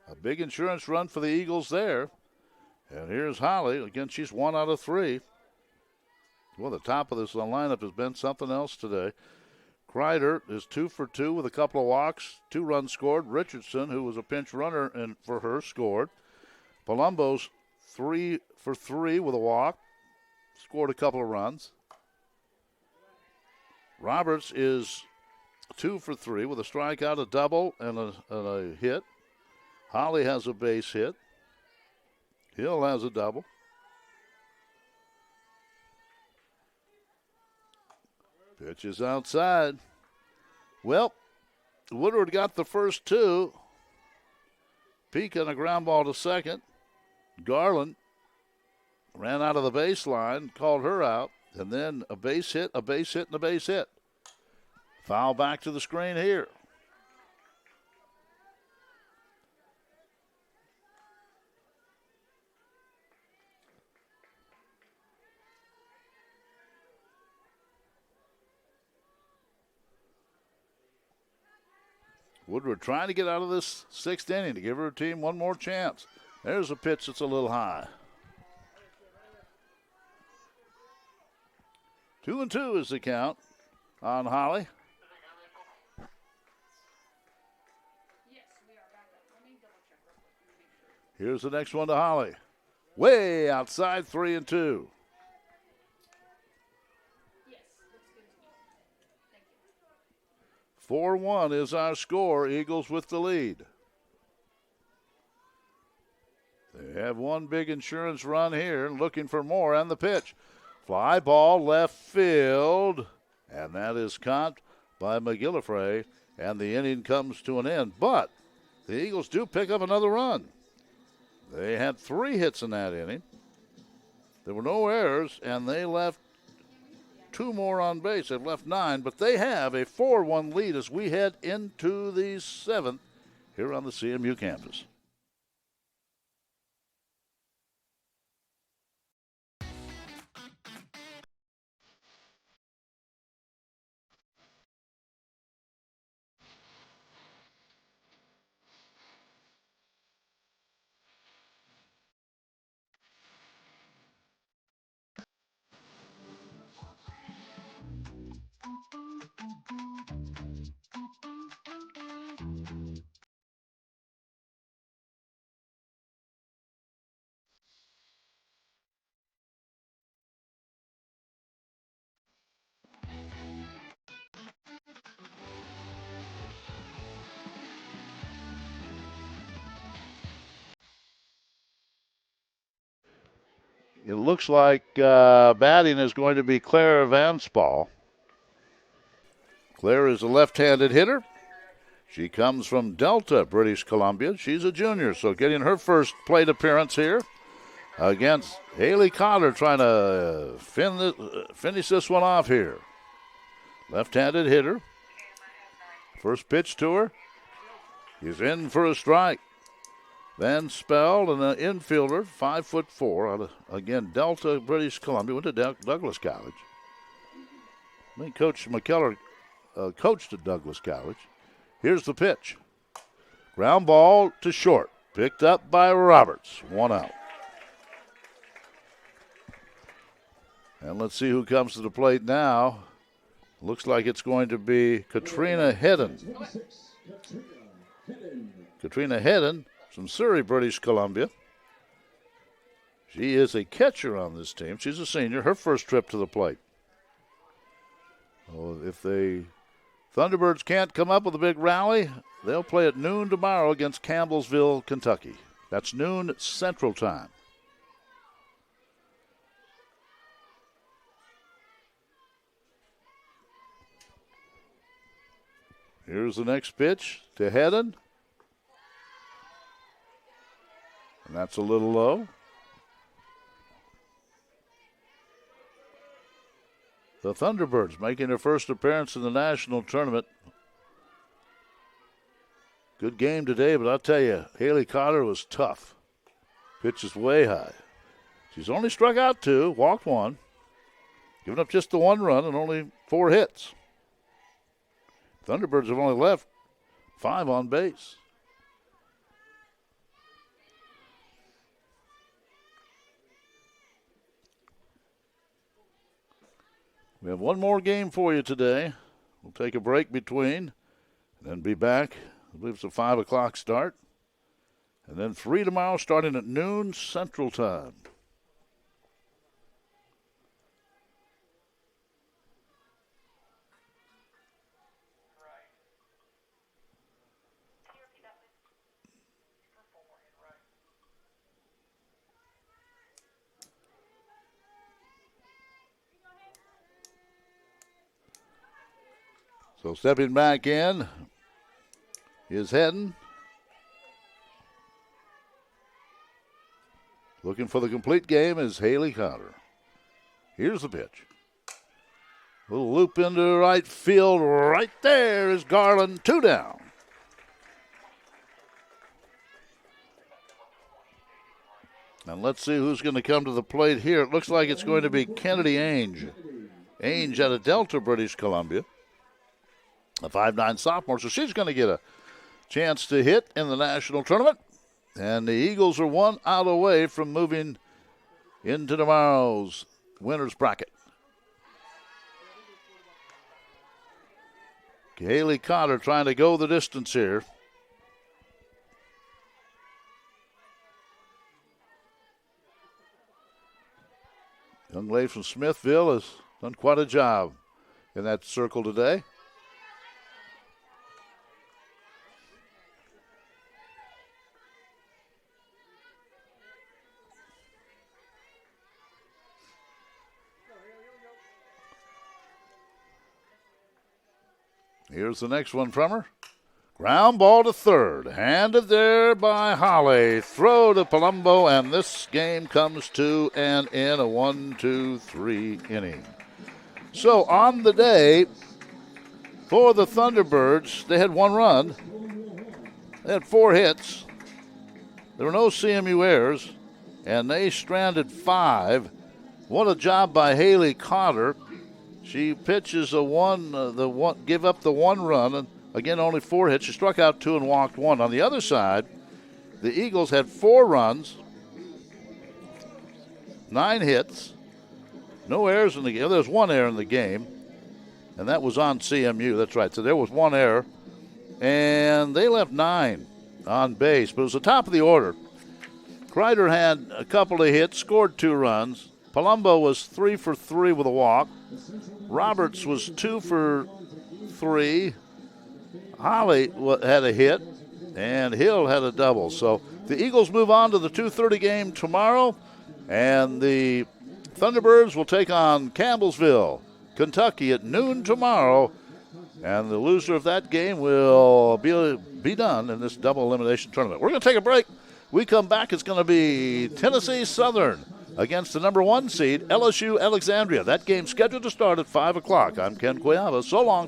A big insurance run for the Eagles there. And here's Holly. Again, she's 1 out of 3. Well, the top of this lineup has been something else today. Kreider is 2 for 2 with a couple of walks, 2 runs scored. Richardson, who was a pinch runner and for her, scored. Palumbo's 3 for 3 with a walk, scored a couple of runs. Roberts is 2 for 3 with a strikeout, a double, and a hit. Holly has a base hit. Hill has a double. Pitch is outside. Well, Woodward got the first 2. Peak on a ground ball to second. Garland ran out of the baseline, called her out, and then a base hit, and a base hit. Foul back to the screen here. Woodward trying to get out of this 6th inning to give her team one more chance. There's a pitch that's a little high. 2 and 2 is the count on Holly. Here's the next one to Holly. Way outside, 3 and 2. 4-1 is our score. Eagles with the lead. They have one big insurance run here, looking for more, and the pitch. Fly ball left field, and that is caught by McGillifray, and the inning comes to an end. But the Eagles do pick up another run. They had 3 hits in that inning. There were no errors, and they left 2 more on base. They've left 9, but they have a 4-1 lead as we head into the 7th here on the CMU campus. It looks like batting is going to be Claire Vanspall. Claire is a left-handed hitter. She comes from Delta, British Columbia. She's a junior, so getting her first plate appearance here against Haley Cotter, trying to finish this one off here. Left-handed hitter. First pitch to her. He's in for a strike. Van Spell, and an infielder, 5'4", out of, again, Delta, British Columbia, went to Douglas College. I think Coach McKellar coached at Douglas College. Here's the pitch. Ground ball to short. Picked up by Roberts. 1 out. And let's see who comes to the plate now. Looks like it's going to be Katrina Hedden. Katrina Hedden from Surrey, British Columbia. She is a catcher on this team. She's a senior. Her first trip to the plate. Well, if the Thunderbirds can't come up with a big rally, they'll play at noon tomorrow against Campbellsville, Kentucky. That's noon Central Time. Here's the next pitch to Hedden. And that's a little low. The Thunderbirds making their first appearance in the national tournament. Good game today, but I'll tell you, Haley Cotter was tough. Pitch is way high. She's only struck out 2, walked 1, given up just the 1 run and only 4 hits. Thunderbirds have only left 5 on base. We have one more game for you today. We'll take a break between and then be back. I believe it's a 5 o'clock start. And then 3 tomorrow starting at noon Central Time. So stepping back in is Hedden. Looking for the complete game is Haley Cotter. Here's the pitch. Little loop into right field. Right there is Garland. 2 down. And let's see who's going to come to the plate here. It looks like it's going to be Kennedy Ainge. Ainge out of Delta, British Columbia. A 5'9" sophomore, so she's going to get a chance to hit in the national tournament. And the Eagles are 1 out away from moving into tomorrow's winner's bracket. Haley Cotter trying to go the distance here. Young lady from Smithville has done quite a job in that circle today. Here's the next one from her. Ground ball to third. Handed there by Holly. Throw to Palumbo, and this game comes to an end, a 1-2-3 inning. So on the day for the Thunderbirds, they had 1 run. They had 4 hits. There were no CMU errors, and they stranded 5. What a job by Haley Cotter. She pitches give up the 1 run, and again, only 4 hits. She struck out 2 and walked 1. On the other side, the Eagles had 4 runs, 9 hits, no errors in the game. There was 1 error in the game, and that was on CMU. That's right. So there was 1 error, and they left 9 on base. But it was the top of the order. Kreider had a couple of hits, scored 2 runs. Palumbo was 3 for 3 with a walk. Roberts was 2 for 3. Holly had a hit, and Hill had a double. So the Eagles move on to the 2:30 game tomorrow. And the Thunderbirds will take on Campbellsville, Kentucky at noon tomorrow. And the loser of that game will be done in this double elimination tournament. We're going to take a break. We come back. It's going to be Tennessee Southern against the number 1 seed, LSU Alexandria. That game scheduled to start at 5 o'clock. I'm Ken Cuevas. So long.